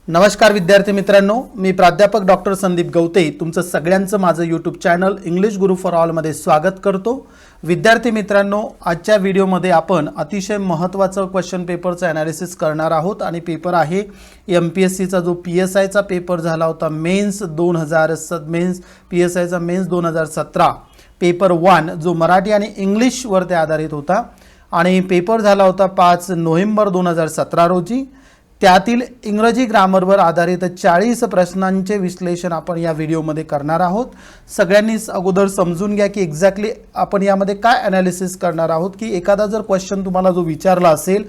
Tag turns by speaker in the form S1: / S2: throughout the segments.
S1: नमस्कार विद्यार्थी मित्रांनो, मी प्राध्यापक डॉक्टर संदीप गवते तुमचं सगळ्यांचं माझं YouTube channel English Guru for all मध्ये स्वागत करतो। विद्यार्थी मित्रांनो, आजच्या व्हिडिओमध्ये आपण अतिशय महत्त्वाचं क्वेश्चन पेपरचं ॲनालिसिस करणार आहोत आणि पेपर आहे MPSC चा जो PSI चा पेपर झाला होता मेंस 2017 पेपर 1 जो मराठी आणि इंग्लिश वर ते आधारित होता आणि पेपर झाला होता 5 नोव्हेंबर 2017 रोजी। त्यातील इंग्रजी ग्रामरवर आधारित 40 प्रश्नांचे विश्लेषण आपण या व्हिडिओमध्ये करणार आहोत। सगळ्यांनी अगोदर समजून घ्या की एक्झॅक्टली आपण यामध्ये काय ॲनालिसिस करणार आहोत की एखादा जर क्वेश्चन तुम्हाला जो विचारला असेल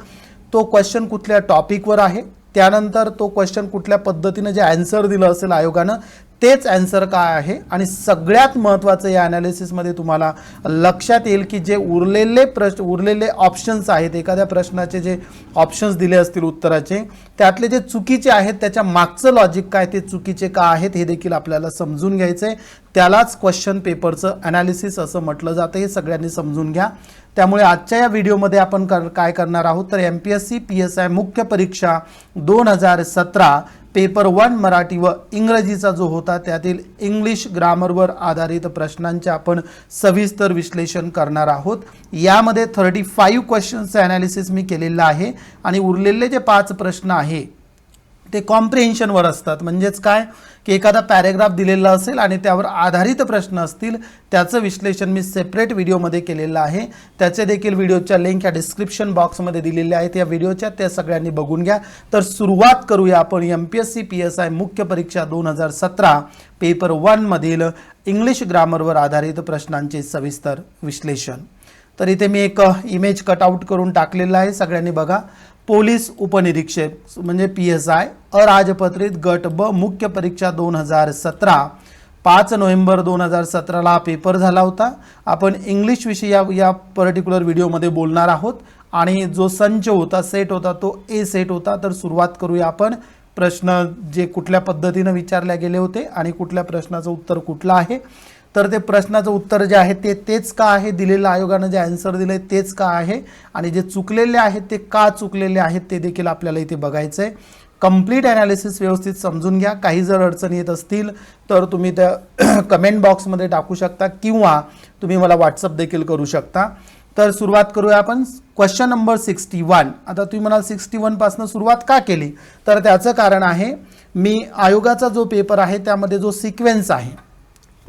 S1: तो क्वेश्चन कुठल्या टॉपिकवर आहे, त्यानंतर तो क्वेश्चन कुठल्या पद्धतीने जे आन्सर दिलं असेल आयोगाने तेच आन्सर काय आहे आणि सगळ्यात महत्त्वाचं या ॲनालिसिसमध्ये तुम्हाला लक्षात येईल की जे उरलेले ऑप्शन्स आहेत, एखाद्या प्रश्नाचे जे ऑप्शन्स दिले असतील उत्तराचे त्यातले जे चुकीचे आहेत त्याच्या मागचं लॉजिक काय, ते चुकीचे का आहेत हे देखील आपल्याला समजून घ्यायचं आहे। त्यालाच क्वेश्चन पेपरचं ॲनालिसिस असं म्हटलं जातं, हे सगळ्यांनी समजून घ्या। त्यामुळे आजच्या या व्हिडिओमध्ये आपण काय करणार आहोत तर MPSC PSI मुख्य परीक्षा 2017 पेपर 1 मराठी व इंग्रजीचा जो होता त्यातील इंग्लिश ग्रामरवर आधारित प्रश्नांचे आपण सविस्तर विश्लेषण करणार आहोत। यामध्ये 35 क्वेश्चन्सचे ॲनालिसिस मी केलेलं आहे आणि उरलेले जे 5 प्रश्न आहे ते कॉम्प्रिहेन्शनवर असतात। म्हणजेच काय की एखादा पॅराग्राफ दिलेला असेल आणि त्यावर आधारित प्रश्न असतील, त्याचं विश्लेषण मी सेपरेट व्हिडिओमध्ये केलेलं आहे। त्याचे देखील व्हिडिओच्या लिंक या डिस्क्रिप्शन बॉक्समध्ये दिलेल्या आहेत, या व्हिडिओच्या त्या सगळ्यांनी बघून घ्या। तर सुरुवात करूया आपण MPSC PSI मुख्य परीक्षा 2017 पेपर 1 मधील इंग्लिश ग्रामरवर आधारित प्रश्नांचे सविस्तर विश्लेषण। तर इथे मी एक इमेज कटआउट करून टाकलेला आहे, सगळ्यांनी बघा। पोलीस उपनिरीक्षक म्हणजे PSI अराजपत्रित गट ब मुख्य परीक्षा 2017 5 नोव्हेंबर 2017 ला पेपर झाला होता। आपण इंग्लिश विषयी या पर्टिक्युलर व्हिडिओमध्ये बोलणार आहोत आणि जो संच होता, सेट होता, तो A सेट होता। तर सुरुवात करूया आपण। प्रश्न जे कुठल्या पद्धतीने विचारले गेले होते आणि कुठल्या प्रश्नाचं उत्तर कुठलं आहे, तर ते प्रश्नाचं उत्तर जे आहे तेच का आहे, दिलेल्या आयोगाने जे आन्सर दिले तेच का आहे आणि जे चुकलेले आहेत ते का चुकलेले आहेत ते देखील आपल्याला इथे बघायचं आहे। कंप्लीट ॲनालिसिस व्यवस्थित समजून घ्या। काही जर अडचणी येत असतील तर तुम्ही त्या कमेंट बॉक्समध्ये टाकू शकता किंवा तुम्ही मला व्हॉट्सअप देखील करू शकता। तर सुरुवात करूया आपण क्वेश्चन नंबर 61। आता तुम्ही म्हणाल 61 पासून सुरुवात का केली, तर त्याचं कारण आहे मी आयोगाचा जो पेपर आहे त्यामध्ये जो सिक्वेन्स आहे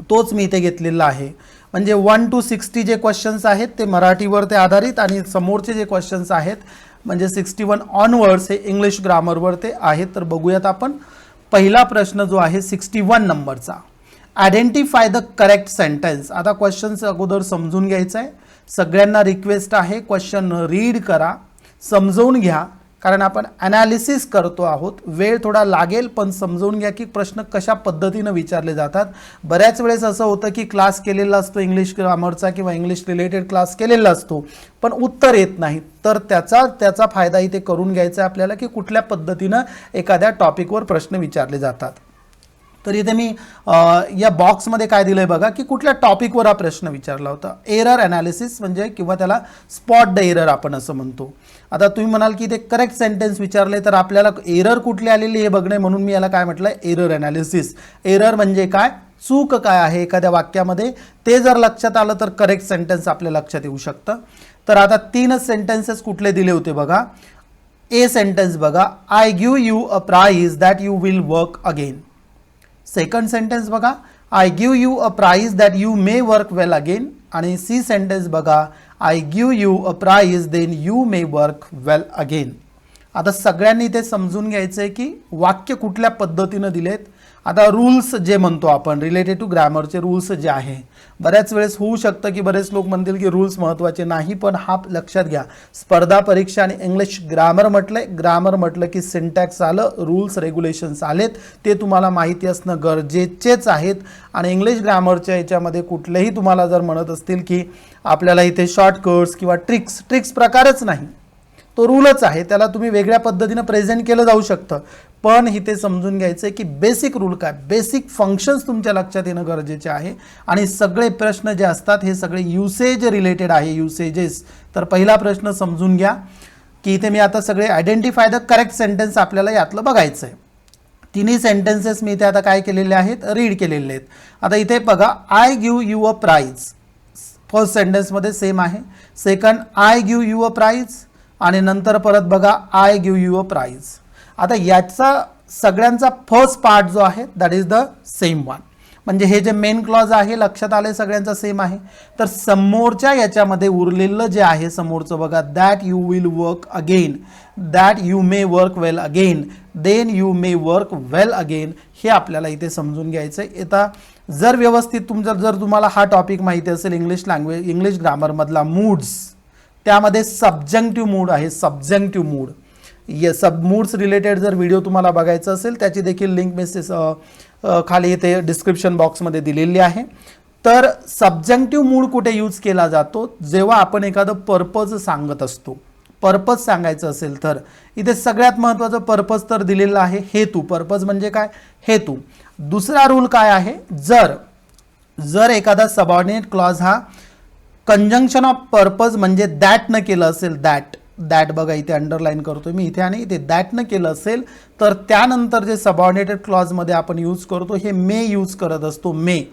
S1: तोच मी इथे घेतलेला आहे। म्हणजे 1 to 60 जे क्वेश्चन्स आहेत ते मराठीवर ते आधारित आणि समोरचे जे क्वेश्चन्स आहेत म्हणजे 61 ऑनवर्ड्स हे इंग्लिश ग्रामरवर ते आहेत। तर बघूयात आपण। पहिला प्रश्न जो आहे 61 नंबरचा, आयडेंटिफाय द करेक्ट सेंटेन्स। आता क्वेश्चन्स अगोदर समजून घ्यायचं आहे। सगळ्यांना रिक्वेस्ट आहे क्वेश्चन रीड करा, समजून घ्या, कारण आपण ॲनालिसिस करतो आहोत। वेळ थोडा लागेल पण समजून घ्या की प्रश्न कशा पद्धतीने विचारले जातात। बऱ्याच वेळेस असं होतं की क्लास केलेला असतो इंग्लिश ग्रामरचा किंवा इंग्लिश रिलेटेड क्लास केलेला असतो पण उत्तर येत नाही, तर त्याचा फायदा इथे करून घ्यायचा आहे आपल्याला की कुठल्या पद्धतीने एखाद्या टॉपिकवर प्रश्न विचारले जातात। तर इथे मी या बॉक्समध्ये काय दिलंय बघा की कुठल्या टॉपिकवर हा प्रश्न विचारला होता। एरर ॲनालिसिस म्हणजे किंवा त्याला स्पॉट द एरर आपण असं म्हणतो। आता तुम्ही म्हणाल की ते करेक्ट सेंटेन्स विचारले तर आपल्याला एरर कुठली आलेली हे बघणे, म्हणून मी याला काय म्हटलंय एरर ॲनालिसिस। एरर म्हणजे काय, चूक काय आहे एखाद्या वाक्यामध्ये, ते जर लक्षात आलं तर करेक्ट सेंटेन्स आपल्या लक्षात येऊ शकतं। तर आता 3 सेंटेन्सेस कुठले दिले होते बघा। ए सेंटेन्स बघा, I give you a prize that you will work again. Second sentence बघा, I give you a prize that you may work well again. आणि सी सेंटेन्स बघा, I give you a prize then you may work well again. आता सगळ्यांनी ते समजून घ्यायचं आहे की वाक्य कुठल्या पद्धतीने दिलेत। आता रूल्स जे म्हणतो आपण रिलेटेड टू ग्रामरचे रूल्स जे आहे, बऱ्याच वेळेस होऊ शकतं की बरेच लोक म्हणतील की रूल्स महत्त्वाचे नाही, पण हा लक्षात घ्या, स्पर्धा परीक्षा आणि इंग्लिश ग्रामर म्हटलं की सिंटॅक्स आलं, रूल्स रेग्युलेशन्स आलेत, ते तुम्हाला माहिती असणं गरजेचेच आहेत। आणि इंग्लिश ग्रामरच्या याच्यामध्ये कुठलेही तुम्हाला जर म्हणत असतील की आपल्याला इथे शॉर्टकट्स किंवा ट्रिक्स प्रकारच नाही, तो रूलच आहे, त्याला तुम्ही वेगळ्या पद्धतीने प्रेझेंट केलं जाऊ शकतं। पण इथे समजून घ्यायचं आहे की बेसिक रूल काय, बेसिक फंक्शन्स तुमच्या लक्षात येणं गरजेचे आहे। आणि सगळे प्रश्न जे असतात हे सगळे युसेज रिलेटेड आहे, युसेजेस। तर पहिला प्रश्न समजून घ्या की इथे मी आता सगळे आयडेंटिफाय द करेक्ट सेंटेन्स आपल्याला यातलं बघायचं आहे। तिन्ही सेंटेन्सेस मी इथे आता काय केलेले आहेत, रीड केलेले आहेत. आता इथे बघा, I give you a prize, first सेंटेन्समध्ये सेम आहे. Second, I give you a prize, आणि नंतर परत बघा, I give you a prize. आता याचा सगळ्यांचा फर्स्ट पार्ट जो आहे that is the same one. म्हणजे हे जे मेन क्लॉज आहे लक्षात आले सगळ्यांचा सेम आहे. तर समोरच्या याच्यामध्ये उरलेलं जे आहे समोरचं बघा, that you will work again, that you may work well again, then you may work well again, हे आपल्याला इथे समजून घ्यायचं आहे. आता जर व्यवस्थित जर तुम्हाला हा टॉपिक माहिती असेल, इंग्लिश ग्रामरमधला मूड्स, त्यामध्ये सब्जंक्टिव्ह मूड आहे, सब्जंक्टिव्ह मूड. सब मूड्स रिलेटेड जर व्हिडिओ तुम्हाला बघायचा असेल त्याची देखील लिंक मेसेज खाली इथे डिस्क्रिप्शन बॉक्समध्ये दिलेली आहे. तर सब्जंक्टिव्ह मूड कुठे यूज केला जातो, जेव्हा आपण एखादं पर्पज सांगत असतो. पर्पज सांगायचं असेल तर इथे सगळ्यात महत्त्वाचं पर्पज तर दिलेलं आहे, हेतू. पर्पज म्हणजे काय, हेतू. दुसरा रूल काय आहे, जर एखादा सबऑर्डिनेट क्लॉज हा कंजंक्शन ऑफ पर्पज म्हणजे दॅट न केलं असेल, दॅट बघा इथे अंडरलाईन करतोय मी इथे, आणि इथे दॅट न केलं असेल तर त्यानंतर जे सबऑर्डिनेटेड क्लॉजमध्ये आपण यूज करतो हे मे यूज करत असतो, मे.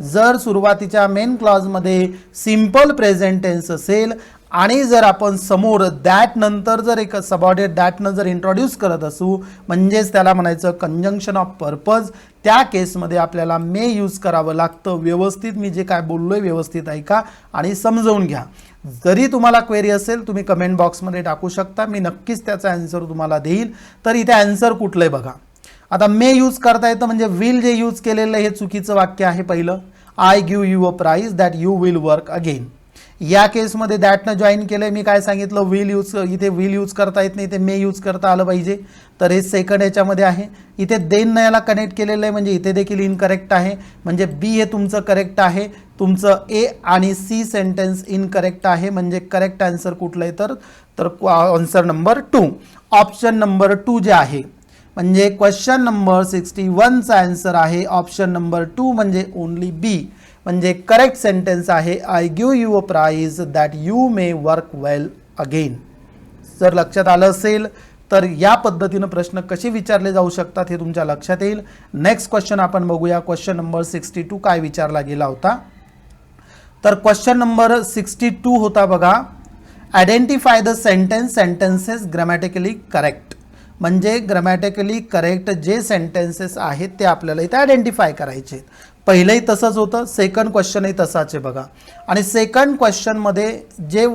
S1: जर सुरुवातीच्या मेन क्लॉजमध्ये सिंपल प्रेझेंट टेन्स असेल आणि जर आपण समोर दॅट नंतर जर एक सबऑर्डिनेट दॅटनं जर इंट्रोड्यूस करत असू, म्हणजेच त्याला म्हणायचं कंजंक्शन ऑफ पर्पज, त्या केसमध्ये आपल्याला मे यूज करावं लागतं. व्यवस्थित मी जे काय बोललोय व्यवस्थित ऐका आणि समजवून घ्या. जरी तुम्हाला क्वेरी असेल तुम्ही कमेंट बॉक्समध्ये टाकू शकता, मी नक्कीच त्याचा आन्सर तुम्हाला देईल. तर इथे आन्सर कुठलं आहे बघा. आता मे यूज करता येतं, म्हणजे विल जे यूज केलेलं हे चुकीचं वाक्य आहे पहिलं. I give you a prize that you will work again. या केसमध्ये दॅटनं जॉईन केलंय, मी काय सांगितलं, विल यूज, इथे विल यूज करता येत नाही, इथे मे यूज करता आलं पाहिजे. तर हे सेकंड याच्यामध्ये आहे. इथे देन याला कनेक्ट केलेलं आहे, म्हणजे इथे देखील इनकरेक्ट आहे. म्हणजे बी हे तुमचं करेक्ट आहे, तुमचं ए आणि सी सेंटेन्स इनकरेक्ट आहे. म्हणजे करेक्ट आन्सर कुठलं आहे तर आन्सर नंबर 2, ऑप्शन नंबर 2 जे आहे, म्हणजे क्वेश्चन नंबर 61चा आन्सर आहे ऑप्शन नंबर 2, म्हणजे ओनली बी. म्हणजे करेक्ट सेंटेन्स आहे, I give you a prize that you may work well again. जर लक्षात आलं असेल तर या पद्धतीनं प्रश्न कसे विचारले जाऊ शकतात हे तुमच्या लक्षात येईल. नेक्स्ट क्वेश्चन आपण बघूया. क्वेश्चन नंबर 62 काय विचारला गेला होता, तर क्वेश्चन नंबर 62 होता बघा, identify the sentences grammatically correct. म्हणजे ग्रामॅटिकली करेक्ट जे सेंटेन्सेस आहेत ते आपल्याला इथे आयडेंटिफाय करायचे. पहिलंही तसंच होतं, सेकंड क्वेश्चनही तसाच आहे बघा. आणि सेकंड क्वेश्चनमध्ये जे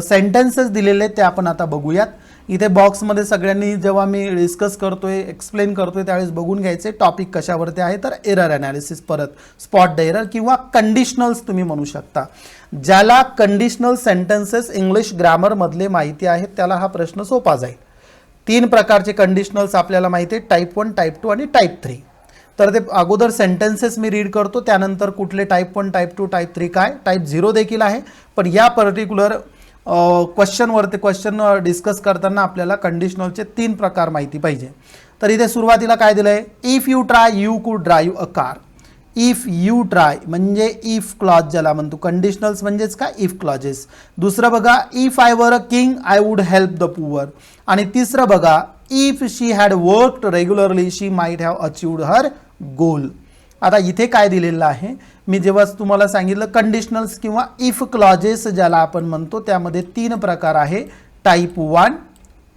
S1: सेंटेन्सेस दिलेले आहेत ते आपण आता बघूयात. इथे बॉक्समध्ये सगळ्यांनी जेव्हा मी डिस्कस करतोय, एक्सप्लेन करतोय त्यावेळेस बघून घ्यायचे टॉपिक कशावरती आहे, तर एरर ॲनालिसिस, परत स्पॉट द एरर किंवा कंडिशनल्स तुम्ही म्हणू शकता. ज्याला कंडिशनल सेंटेन्सेस इंग्लिश ग्रामरमधले माहिती आहेत त्याला हा प्रश्न सोपा जाईल. 3 प्रकारचे कंडिशनल्स आपल्याला माहिती आहे, टाईप 1, टाईप 2 आणि टाईप 3. तर ते अगोदर सेंटेन्सेस मी रीड करतो, त्यानंतर कुठले टाईप 1, टाईप 2, टाईप 3 काय, टाईप 0 देखील आहे. पण या पर्टिक्युलर क्वेश्चन डिस्कस करताना आपल्याला कंडिशनलचे 3 प्रकार माहिती पाहिजे. तर इथे सुरुवातीला काय दिलं आहे, इफ यू ट्राय यू कुड drive a car. If you try म्हणजे इफ क्लॉज ज्याला म्हणतो, कंडिशनल्स म्हणजेच काय, इफ क्लॉजेस. दुसरं बघा, if I were a king I would help the poor. आणि तिसरं बघा, if she had worked regularly she might have achieved her goal. आता इथे काय दिलेलं आहे, मी जेव्हा तुम्हाला सांगितलं कंडिशनल्स किंवा इफ क्लॉजेस ज्याला आपण म्हणतो त्यामध्ये 3 प्रकार आहे, टाईप 1,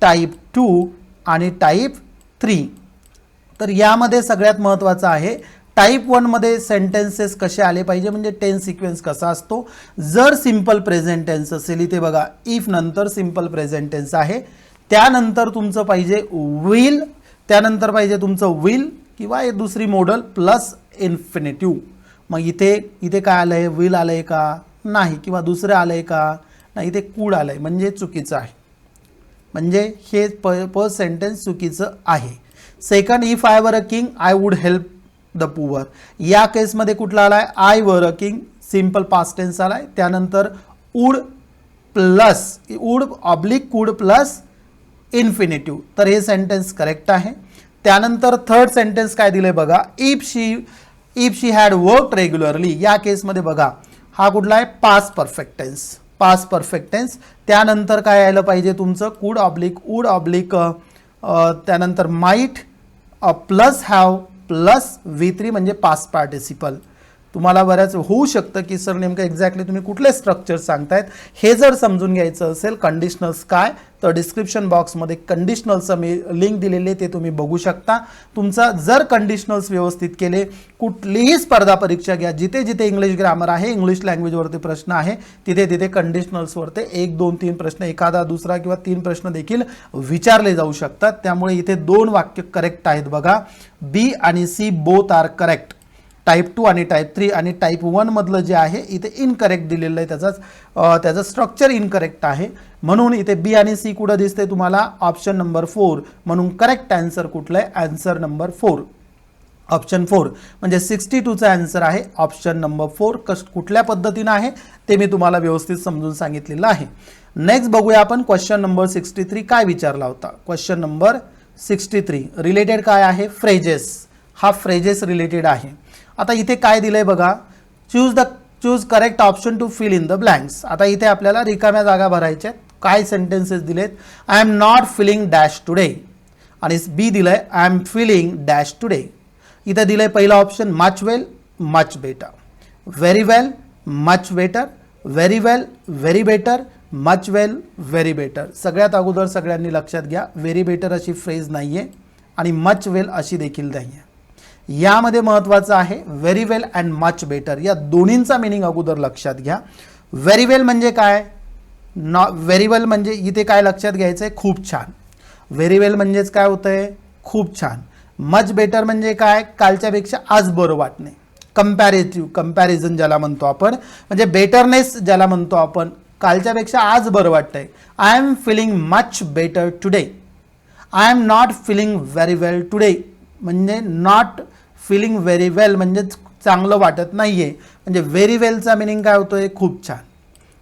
S1: टाईप 2 आणि टाईप 3. तर यामध्ये सगळ्यात महत्त्वाचं आहे टाईप 1 मध्ये सेंटेन्सेस कसे आले पाहिजे, म्हणजे टेन्स सिक्वेन्स कसा असतो. जर सिंपल प्रेझेंट टेन्स असेल, इथे बघा इफ नंतर सिंपल प्रेझेंट टेन्स आहे, त्यानंतर तुमचं पाहिजे विल, त्यानंतर पाहिजे तुमचं विल किंवा एक दुसरी मॉडल प्लस इन्फिनिटिव्ह. मग इथे काय आलं आहे, विल आलं आहे का नाही, किंवा दुसरं आलं आहे का नाही, इथे कूड आलं आहे म्हणजे चुकीचं आहे. म्हणजे हे सेंटेन्स चुकीचं आहे. Second, if I were a king I would help the poor. या केसमध्ये कुठला आला आहे, I were a king simple past tense आला आहे. त्यानंतर would oblique could plus infinitive. तर हे सेंटेन्स करेक्ट आहे. त्यानंतर थर्ड सेंटेन्स काय दिलंय बघा, if she had worked regularly. या केसमध्ये बघा हा कुठला आहे, पास्ट परफेक्ट टेन्स. त्यानंतर काय यायला पाहिजे तुमचं, कूड ऑब्लिक वूड ऑब्लिक, त्यानंतर might plus have plus V3 म्हणजे पास्ट पार्टिसिपल. तुम्हाला बऱ्याच होऊ शकतं की सर नेमकं एक्झॅक्टली तुम्ही कुठले स्ट्रक्चर सांगतायत हे जर समजून घ्यायचं असेल कंडिशनल्स काय तर डिस्क्रिप्शन बॉक्समध्ये कंडिशनल्सचं मी लिंक दिलेले ते तुम्ही बघू शकता. तुमचा जर कंडिशनल्स व्यवस्थित केले कुठलीही स्पर्धा परीक्षा घ्या जिथे जिथे इंग्लिश ग्रामर आहे इंग्लिश लँग्वेजवरती प्रश्न आहे तिथे तिथे कंडिशनल्सवरती 1 2 3 प्रश्न एखादा दुसरा किंवा 3 प्रश्न देखील विचारले जाऊ शकतात. त्यामुळे इथे 2 वाक्य करेक्ट आहेत बघा. बी आणि C both are correct. Type 2 आणि टाईप 3 आणि टाईप 1 मधलं जे आहे इथे इनकरेक्ट दिलेलं आहे त्याचं स्ट्रक्चर इनकरेक्ट आहे म्हणून इथे बी आणि सी कुठं दिसते तुम्हाला ऑप्शन नंबर 4 म्हणून करेक्ट आन्सर कुठलं आहे आन्सर नंबर 4 ऑप्शन 4 म्हणजे 62चा आन्सर आहे ऑप्शन नंबर 4. कुठल्या पद्धतीने आहे ते मी तुम्हाला व्यवस्थित समजून सांगितलेलं आहे. नेक्स्ट बघूया आपण क्वेश्चन नंबर 63 काय विचारला होता. क्वेश्चन नंबर 63 रिलेटेड काय आहे फ्रेजेस. हा फ्रेजेस रिलेटेड आहे. आता इथे काय दिलंय बघा choose correct option to fill in the blanks. आता इथे आपल्याला रिकाम्या जागा भरायच्या आहेत. काय सेंटेन्सेस दिलेत I am not feeling dash today आणि बी दिलंय I am feeling dash today. इथे दिलंय पहिला option much well much better, very well much better, very well very better, much well very better. सगळ्यात अगोदर सगळ्यांनी लक्षात घ्या व्हेरी बेटर अशी फ्रेज नाहीये आणि मच वेल अशी देखील नाहीये. यामध्ये महत्त्वाचं आहे very well and much better या दोन्हींचा मिनिंग अगोदर लक्षात घ्या. व्हेरी वेल म्हणजे काय व्हेरी वेल म्हणजे इथे काय लक्षात घ्यायचं आहे खूप छान. व्हेरी वेल म्हणजेच काय होतंय खूप छान. मच बेटर म्हणजे काय कालच्यापेक्षा आज बरं वाटणे. कंपॅरिझन ज्याला म्हणतो आपण म्हणजे बेटरनेस ज्याला म्हणतो आपण कालच्यापेक्षा आज बरं वाटतंय. I am feeling much better today. I am not feeling very well today म्हणजे नॉट फिलिंग व्हेरी वेल म्हणजे चांगलं वाटत नाहीये. म्हणजे व्हेरी वेलचा मिनिंग काय होतोय खूप छान.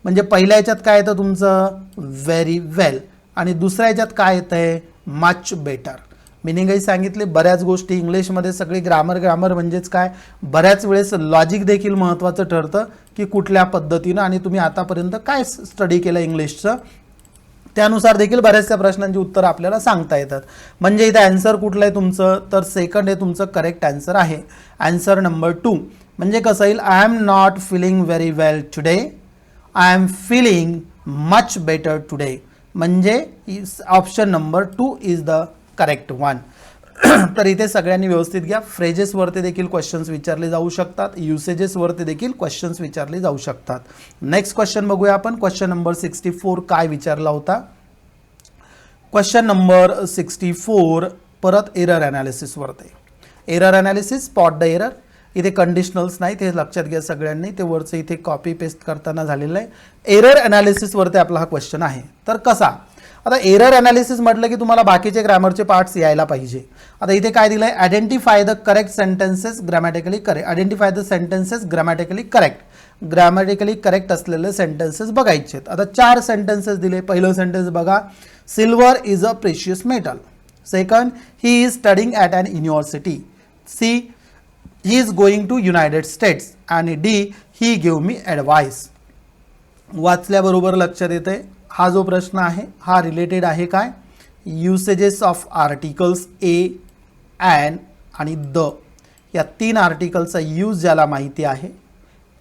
S1: म्हणजे पहिल्या ह्याच्यात काय येतं तुमचं व्हेरी वेल आणि दुसऱ्या ह्याच्यात काय येतंय मच बेटर. मिनिंगही सांगितले. बऱ्याच गोष्टी इंग्लिशमध्ये सगळी ग्रामर म्हणजेच काय बऱ्याच वेळेस लॉजिक देखील महत्त्वाचं ठरतं की कुठल्या पद्धतीनं आणि तुम्ही आतापर्यंत काय स्टडी केलं इंग्लिशचं त्यानुसार देखील बऱ्याचशा प्रश्नांची उत्तर आपल्याला सांगता येतात. म्हणजे इथे आन्सर कुठलं आहे तुमचं तर सेकंड हे तुमचं करेक्ट आन्सर आहे. आन्सर नंबर 2 म्हणजे कसं येईल I am not feeling very well today, I am feeling much better today म्हणजे option number 2 is the correct one. तर इथे सगळ्यांनी व्यवस्थित घ्या. फ्रेजेसवरती देखील क्वेश्चन्स विचारले जाऊ शकतात, युसेजेसवरती देखील क्वेश्चन्स विचारले जाऊ शकतात. नेक्स्ट क्वेश्चन बघूया आपण. क्वेश्चन नंबर 64 काय विचारला होता. क्वेश्चन नंबर 64 परत एरर अनालिसिसवरती. Error analysis spot the error. इथे कंडिशनल्स नाही ते लक्षात घ्या सगळ्यांनी. ते वरचं इथे कॉपी पेस्ट करताना झालेलं आहे. एरर अनालिसिसवरती आपला हा क्वेश्चन आहे. तर कसा आता एरर अनालिसिस म्हटलं की तुम्हाला बाकीचे ग्रामरचे पार्ट्स यायला पाहिजे. आता इथे काय दिलंय identify the correct sentences grammatically correct. Identify the sentences grammatically correct. Grammatically correct असलेले सेंटेन्सेस बघायचे आहेत. आता 4 सेंटेन्सेस दिले. पहिलं सेंटेन्स बघा silver is a precious metal. Second he is studying at an university. C he is going to United States आणि D he give me advice. वाचल्याबरोबर लक्षात येते हा जो प्रश्न आहे हा रिलेटेड आहे काय usages of articles a and आणि द या 3 आर्टिकलचा यूज ज्याला माहिती आहे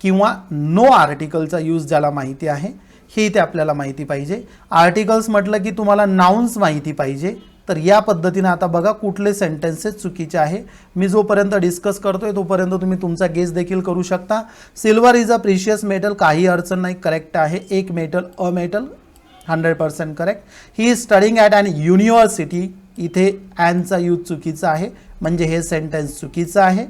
S1: किंवा नो आर्टिकलचा यूज ज्याला माहिती आहे हे इथे आपल्याला माहिती पाहिजे. आर्टिकल्स म्हटलं की तुम्हाला नाउन्स माहिती पाहिजे. तर या पद्धतीने आता बघा कुठले सेंटेन्सेस चुकीचे आहे. मी जोपर्यंत डिस्कस करतोय तोपर्यंत तुम्ही तुमचा गेस देखील करू शकता. Silver is a precious metal काही अडचण नाही करेक्ट आहे. एक metal a metal 100% correct. He is studying at an university. इथे ॲनचा यूज चुकीचा आहे म्हणजे हे सेंटेन्स चुकीचं आहे.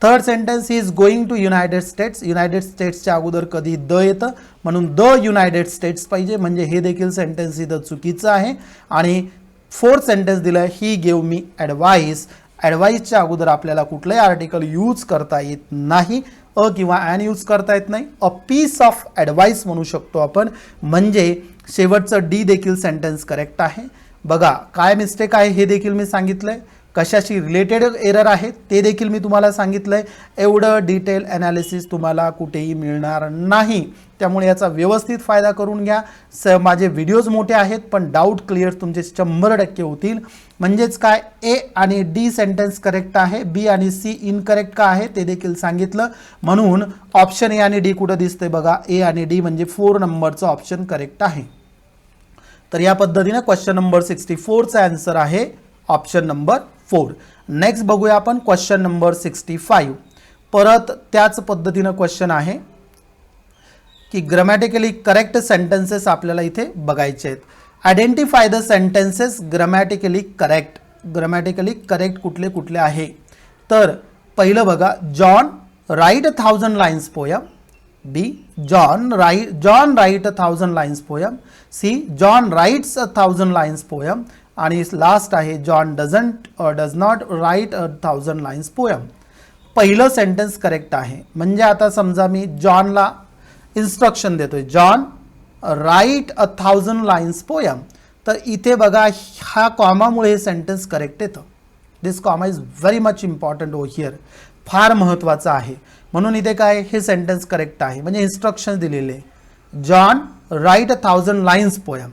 S1: Third sentence he is going to United States. United स्टेट्सच्या अगोदर कधी द येतं म्हणून द युनायटेड स्टेट्स पाहिजे म्हणजे हे देखील सेंटेन्स इथं चुकीचं आहे. आणि फोर्थ सेंटेन्स दिलं आहे ही गिव्ह मी ॲडवाइस. ॲडवाइसच्या अगोदर आपल्याला कुठलंही आर्टिकल यूज करता येत नाही. अ किंवा ॲन यूज करता येत नाही. अ पीस ऑफ ॲडवाइस म्हणू शकतो आपण म्हणजे शेवटचं डी देखील सेंटेन्स करेक्ट आहे. बघा काय मिस्टेक आहे हे देखील मी सांगितलंय. कशाशी रिलेटेड एरर आहे ते देखील मी तुम्हाला सांगितलं आहे. एवढं डिटेल ॲनालिसिस तुम्हाला कुठेही मिळणार नाही, त्यामुळे याचा व्यवस्थित फायदा करून घ्या. माझे व्हिडिओज मोठे आहेत पण डाऊट क्लिअर तुमचे 100% होतील. म्हणजेच काय, ए आणि डी सेंटेन्स करेक्ट आहे, बी आणि सी इनकरेक्ट का आहे ते देखील सांगितलं. म्हणून ऑप्शन ए आणि डी कुठं दिसतंय बघा, ए आणि डी म्हणजे 4 नंबरचं ऑप्शन करेक्ट आहे. तर या पद्धतीने क्वेश्चन नंबर 64चा आन्सर आहे ऑप्शन नंबर 4. नेक्स्ट बघूया आपण क्वेश्चन नंबर 65. परत त्याच पद्धतीनं क्वेश्चन आहे की ग्रामॅटिकली करेक्ट सेंटेन्सेस आपल्याला इथे बघायचे आहेत. Identify the sentences grammatically correct. Grammatically correct कुठले कुठले आहे, तर पहिलं बघा, John write 1000 lines poem. B, John write 1000 lines poem. C, John writes 1000 lines poem. आणि लास्ट आहे, John does not write 1000 lines poem. पहिलं सेंटेन्स करेक्ट आहे. म्हणजे आता समजा मी जॉनला इन्स्ट्रक्शन देतोय, जॉन राईट 1000 लाईन्स पोयम, तर इथे बघा हा कॉमामुळे हे सेंटेन्स करेक्ट येतं. दिस comma is very much important oh here, फार महत्त्वाचं आहे. म्हणून इथे काय, हे सेंटेन्स करेक्ट आहे. म्हणजे इन्स्ट्रक्शन दिलेले, John write 1000 lines poem.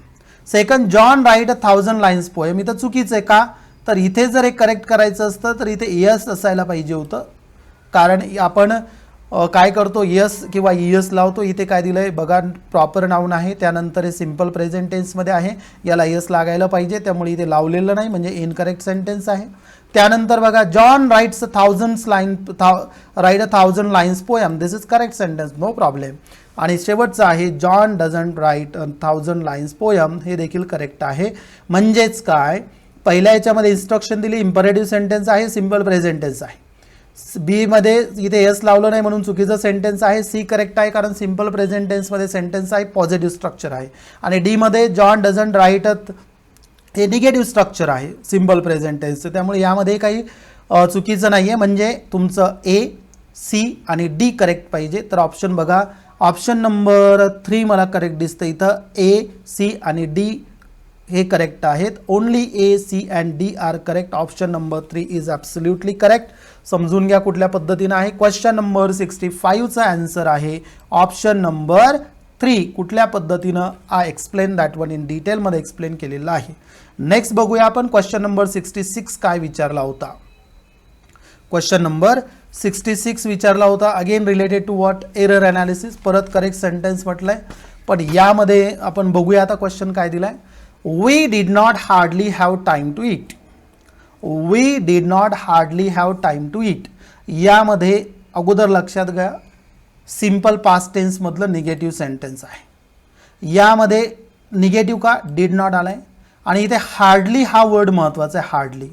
S1: Second, John write 1000 lines poem, इथं चुकीचं आहे का, तर इथे जर हे करेक्ट करायचं असतं तर इथे यस असायला पाहिजे होतं. कारण आपण काय करतो, यस किंवा यस लावतो. इथे काय दिलं आहे बघा, प्रॉपर नाऊन आहे, त्यानंतर हे सिम्पल प्रेझेंट टेन्समध्ये आहे, याला यस लागायला पाहिजे, त्यामुळे इथे लावलेलं नाही, म्हणजे इनकरेक्ट सेंटेन्स आहे. त्यानंतर बघा, John writes 1000 lines poem, this is correct sentence, no problem. आणि शेवटचं आहे, John doesn't write 1000 lines poem, हे देखील करेक्ट आहे. म्हणजेच काय, पहिल्या याच्यामध्ये इन्स्ट्रक्शन दिली, इम्परेटिव्ह सेंटेन्स आहे, सिम्पल प्रेझेंट टेन्स आहे. बी मध्ये इथे यस लावलं नाही म्हणून चुकीचं सेंटेन्स आहे. सी करेक्ट आहे कारण सिम्पल प्रेझेंट टेन्समध्ये सेंटेन्स आहे, पॉझिटिव्ह स्ट्रक्चर आहे. आणि डी मध्ये जॉन डझंट राईट हे निगेटिव्ह स्ट्रक्चर आहे सिम्पल प्रेझेंट टेन्सचं, त्यामुळे यामध्ये काही चुकीचं नाही आहे. म्हणजे तुमचं ए, सी आणि डी करेक्ट पाहिजे. तर ऑप्शन बघा, ऑप्शन नंबर 3 मला करेक्ट दिसतं इथं. ए, सी आणि डी हे करेक्ट आहेत. Only A, C and D are correct. Option number 3 is absolutely correct. समजून घ्या कुठल्या पद्धतीनं आहे. क्वेश्चन नंबर 65चा आन्सर आहे ऑप्शन नंबर 3. कुठल्या पद्धतीनं I explain that one in डिटेलमध्ये एक्सप्लेन केलेलं आहे. नेक्स्ट बघूया आपण क्वेश्चन नंबर 66 काय विचारला होता. क्वेश्चन नंबर 66 विचारला होता, again related to what, error analysis. परत करेक्ट सेंटेन्स म्हटलंय, पण यामध्ये आपण बघूया आता क्वेश्चन काय दिलाय. We did not hardly have time to eat. We did not hardly have time to eat. यामध्ये अगोदर लक्षात घ्या, सिम्पल पास्ट टेन्समधलं निगेटिव्ह सेंटेन्स आहे. यामध्ये निगेटिव्ह का, डिड नॉट आलाय. आणि इथे हार्डली हा वर्ड महत्त्वाचा आहे. हार्डली,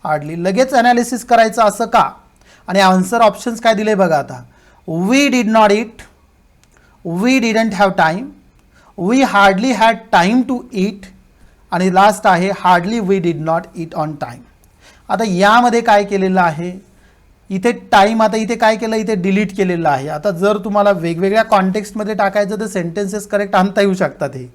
S1: हार्डली लगेच ॲनालिसिस करायचं असं का. आणि आन्सर ऑप्शन्स काय दिले बघा आता. We did not eat, we didn't have time, we hardly had time to eat, आणि लास्ट आहे hardly we did not eat on time. आता यामध्ये काय केलेलं आहे, इथे टाईम, आता इथे काय केलं, इथे डिलीट केलेलं आहे. आता जर तुम्हाला वेगवेगळ्या कॉन्टेक्स्टमध्ये टाकायचं तर सेंटेन्सेस करेक्ट आणता येऊ शकतात हे,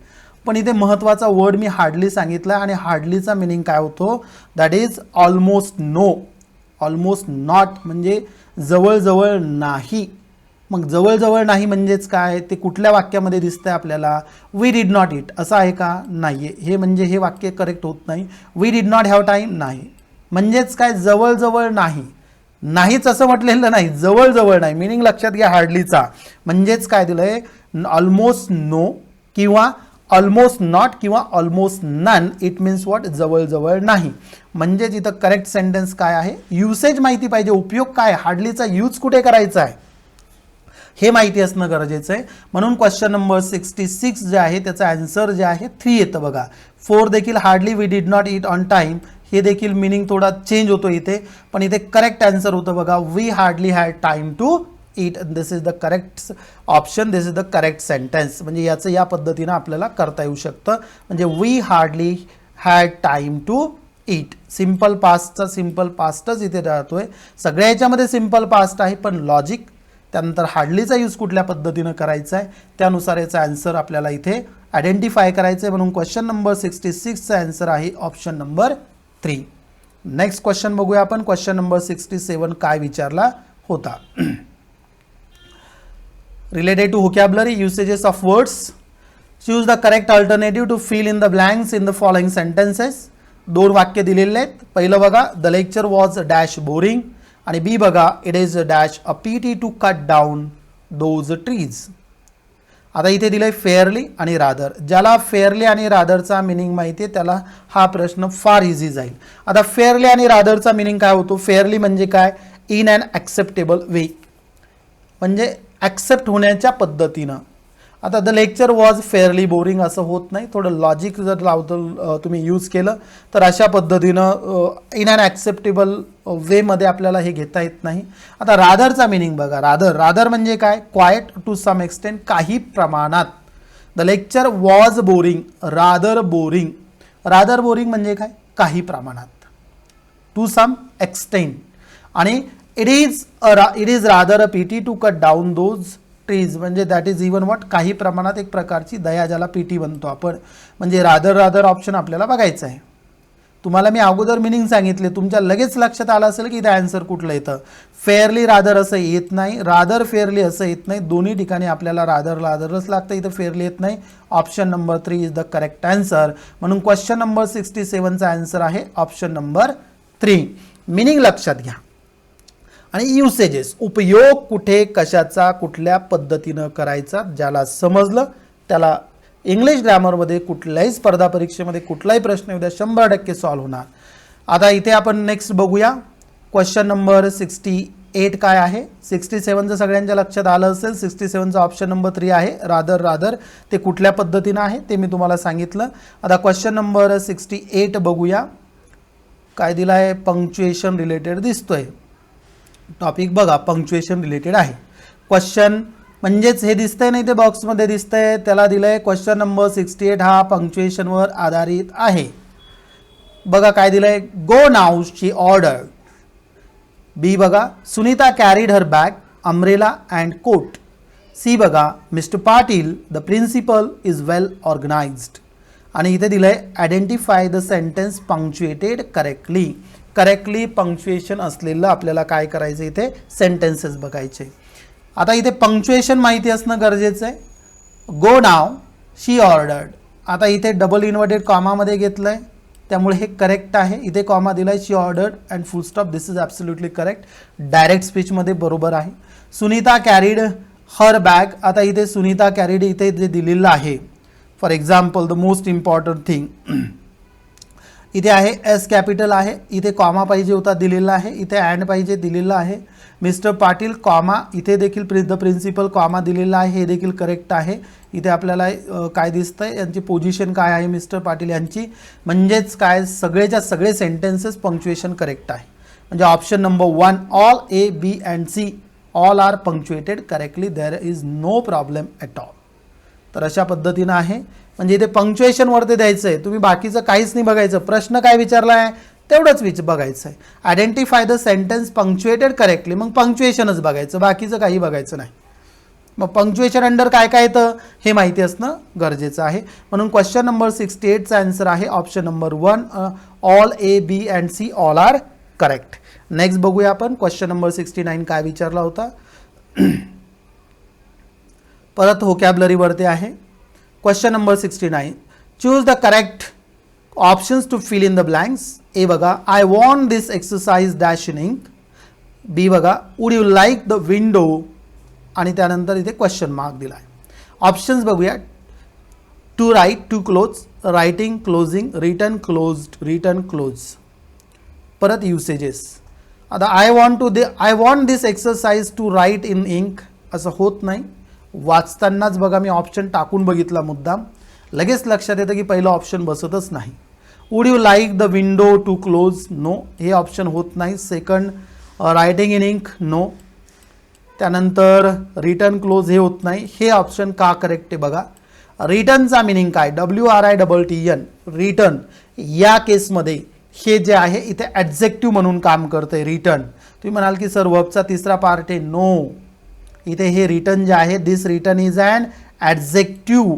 S1: पण इथे महत्त्वाचा वर्ड मी हार्डली सांगितला. आणि हार्डलीचा मिनिंग काय होतो, that is almost no, almost not, म्हणजे जवळजवळ नाही. मग जवळजवळ नाही म्हणजेच काय, ते कुठल्या वाक्यामध्ये दिसतंय आपल्याला, वी डिड नॉट ईट असं आहे का, नाही. हे म्हणजे हे वाक्य करेक्ट होत नाही. We did not have time, नाही. म्हणजेच काय, जवळजवळ नाही, नाहीच असं म्हटलेलं नाही, जवळजवळ नाही. मिनिंग लक्षात घ्या हार्डलीचा. म्हणजेच काय दिलंय, ऑलमोस्ट नो किंवा ऑलमोस्ट नॉट किंवा almost none. It means what, जवळजवळ नाही. म्हणजेच इथं करेक्ट सेंटेन्स काय आहे, युसेज माहिती पाहिजे, उपयोग काय, हार्डलीचा यूज कुठे करायचा आहे हे माहिती असणं गरजेचं आहे. म्हणून क्वेश्चन नंबर 66 जे आहे त्याचं आन्सर जे आहे 3 येतं बघा. 4 देखील hardly we did not eat on time, हे देखील मिनिंग थोडा चेंज होतो इथे, पण इथे करेक्ट आन्सर होतं बघा, we hardly had time to eat. This is the correct option, this is the correct sentence. म्हणजे याचं या पद्धतीनं आपल्याला करता येऊ शकतं. म्हणजे we hardly had time to eat. Simple पास्टचा सिम्पल पास्टच इथे राहतोय. सगळ्या याच्यामध्ये सिम्पल पास्ट आहे, पण लॉजिक, त्यानंतर हार्डलीचा यूज कुठल्या पद्धतीनं करायचा आहे त्यानुसार याचा आन्सर आपल्याला इथे आयडेंटिफाय करायचं आहे. म्हणून क्वेश्चन नंबर 66चा आन्सर आहे ऑप्शन नंबर 3. नेक्स्ट क्वेश्चन बघूया आपण. क्वेश्चन नंबर 67 काय विचारला होता. Related to vocabulary usages of words. Choose the correct alternative to fill in the blanks in the following sentences. 2 वाक्य दिलेले आहेत. पहिलं बघा, the lecture was dash boring, आणि बी बघा, it is dash a pity to cut down those trees. आता इथे दिलंय फेअरली आणि रादर. ज्याला फेअरली आणि रादरचा मिनिंग माहिती आहे त्याला हा प्रश्न फार इझी जाईल. आता फेअरली आणि रादरचा मिनिंग काय होतो. फेअरली म्हणजे काय, इन अन ॲक्सेप्टेबल वे, म्हणजे ॲक्सेप्ट होण्याच्या पद्धतीनं. आता the lecture was fairly boring असं होत नाही. थोडं लॉजिक जर लावतं तुम्ही यूज केलं तर अशा पद्धतीनं इन अन ॲक्सेप्टेबल वेमध्ये आपल्याला हे घेता येत नाही. आता रादरचा मिनिंग बघा. रादर म्हणजे काय, क्वाइट टू सम एक्सटेंट, काही प्रमाणात. The lecture was boring, rather boring. Rather boring म्हणजे काय, काही प्रमाणात, टू सम एक्सटेंट. आणि it is rather a pity to cut down those trees, म्हणजे दॅट इज इवन व्हॉट, काही प्रमाणात एक प्रकारची दया, ज्याला पीटी म्हणतो आपण. म्हणजे रादर ऑप्शन आपल्याला बघायचं आहे. तुम्हाला मी अगोदर मिनिंग सांगितले, तुमच्या लगेच लक्षात आलं असेल की इथे आन्सर कुठलं येतं. फेअरली रादर असं येत नाही, रादर फेअरली असं येत नाही. दोन्ही ठिकाणी आपल्याला रादरच लागतं, इथं फेअरली येत नाही. Option number 3 is the correct answer. म्हणून क्वेश्चन नंबर 67चा आन्सर आहे ऑप्शन नंबर 3. मिनिंग लक्षात घ्या. आणि युसेजेस, उपयोग कुठे कशाचा कुठल्या पद्धतीनं करायचा, ज्याला समजलं त्याला इंग्लिश ग्रामरमध्ये कुठल्याही स्पर्धा परीक्षेमध्ये कुठलाही प्रश्न उद्या 100% सॉल्व्ह होणार. आता इथे आपण नेक्स्ट बघूया. क्वेश्चन नंबर 68 काय आहे. 67चं सगळ्यांच्या लक्षात आलं असेल. 67चा ऑप्शन नंबर 3 आहे रादर. ते कुठल्या पद्धतीनं आहे ते मी तुम्हाला सांगितलं. आता क्वेश्चन नंबर 68 बघूया. काय दिलं आहे, पंक्च्युएशन रिलेटेड दिसतोय. टॉपिक बघा, पंक्च्युएशन रिलेटेड आहे. क्वेश्चन म्हणजेच हे दिसतंय नाही, ते बॉक्समध्ये दिसतंय, त्याला दिलंय क्वेश्चन नंबर 68 हा पंक्च्युएशनवर आधारित आहे. बघा काय दिलंय, गो नाउ शी ऑर्डर. बी बघा, Sunita carried her bag, umbrella and coat. C बघा, Mr Patil the principal is well organised. आणि इथे दिलंय identify the sentence punctuated correctly. Correctly punctuation असलेलं आपल्याला काय करायचं, इथे सेंटेन्सेस बघायचे. आता इथे पंक्च्युएशन माहिती असणं गरजेचं आहे. गो नाव शी ऑर्डर्ड. आता इथे डबल इन्व्हर्टेड कॉमामध्ये घेतलं आहे त्यामुळे हे करेक्ट आहे. इथे कॉमा दिला आहे, she ordered and full stop, this is absolutely correct. Direct स्पीचमध्ये बरोबर आहे. Sunita carried her bag. आता इथे सुनीता कॅरीड इथे जे दिलेलं आहे, for example the most important thing इथे आहे एस कॅपिटल आहे. इथे कॉमा पाहिजे होता, दिलेला आहे. इथे अँड पाहिजे, दिलेला आहे. मिस्टर पाटील कॉमा, इथे देखील द प्रिन्सिपल कॉमा दिलेला आहे, हे देखील करेक्ट आहे. इथे आपल्याला काय दिसतंय, यांची पोझिशन काय आहे मिस्टर पाटील यांची, म्हणजेच काय सगळेच्या सगळे सेंटेन्सेस पंक्च्युएशन करेक्ट आहे. म्हणजे option number 1 all A B and C all are punctuated correctly, there is no problem at all. तर अशा पद्धतीनं आहे. म्हणजे इथे पंक्च्युएशन वरती द्यायचं आहे, तुम्ही बाकीचं काहीच नाही बघायचं. प्रश्न काय विचारला आहे तेवढंच बघायचं आहे. Identify the sentence punctuated correctly, मग पंक्च्युएशनच बघायचं, बाकीचं काही बघायचं नाही. मग पंक्च्युएशन अंडर काय काय येतं हे माहिती असणं गरजेचं आहे. म्हणून क्वेश्चन नंबर 68चा आन्सर आहे option number 1 all A B and C all are correct. Next बघूया आपण. क्वेश्चन नंबर 69 काय विचारला होता. परत व्होकॅब्युलरीवरती आहे. Question number 69, choose the correct options to fill in the blanks. A बघा, I want this exercise dash in ink. B बघा, would you like the window, आणि त्यानंतर इथे क्वेश्चन मार्क दिला आहे. ऑप्शन्स बघूया. To write, to close, writing, closing, written, closed, written, close. परत usages. आता I want this exercise to write in ink असं होत नाही. वाचतानाच बघा मी ऑप्शन टाकून बघितला मुद्दाम, लगेच लक्षात येतं की पहिलं ऑप्शन बसतच नाही. Would you like the window to close, no, हे ऑप्शन होत नाही. Second writing in ink, no. त्यानंतर रिटर्न क्लोज हे होत नाही. हे ऑप्शन का करेक्ट आहे बघा. रिटर्नचा मिनिंग काय, WRITTN, रिटर्न. या केसमध्ये हे जे आहे इथे ॲडजेक्टिव्ह म्हणून काम करतंय रिटर्न. तुम्ही म्हणाल की सर वर्बचा तिसरा पार्ट आहे, नो. इथे हे रिटर्न जे आहे, this written is an adjective.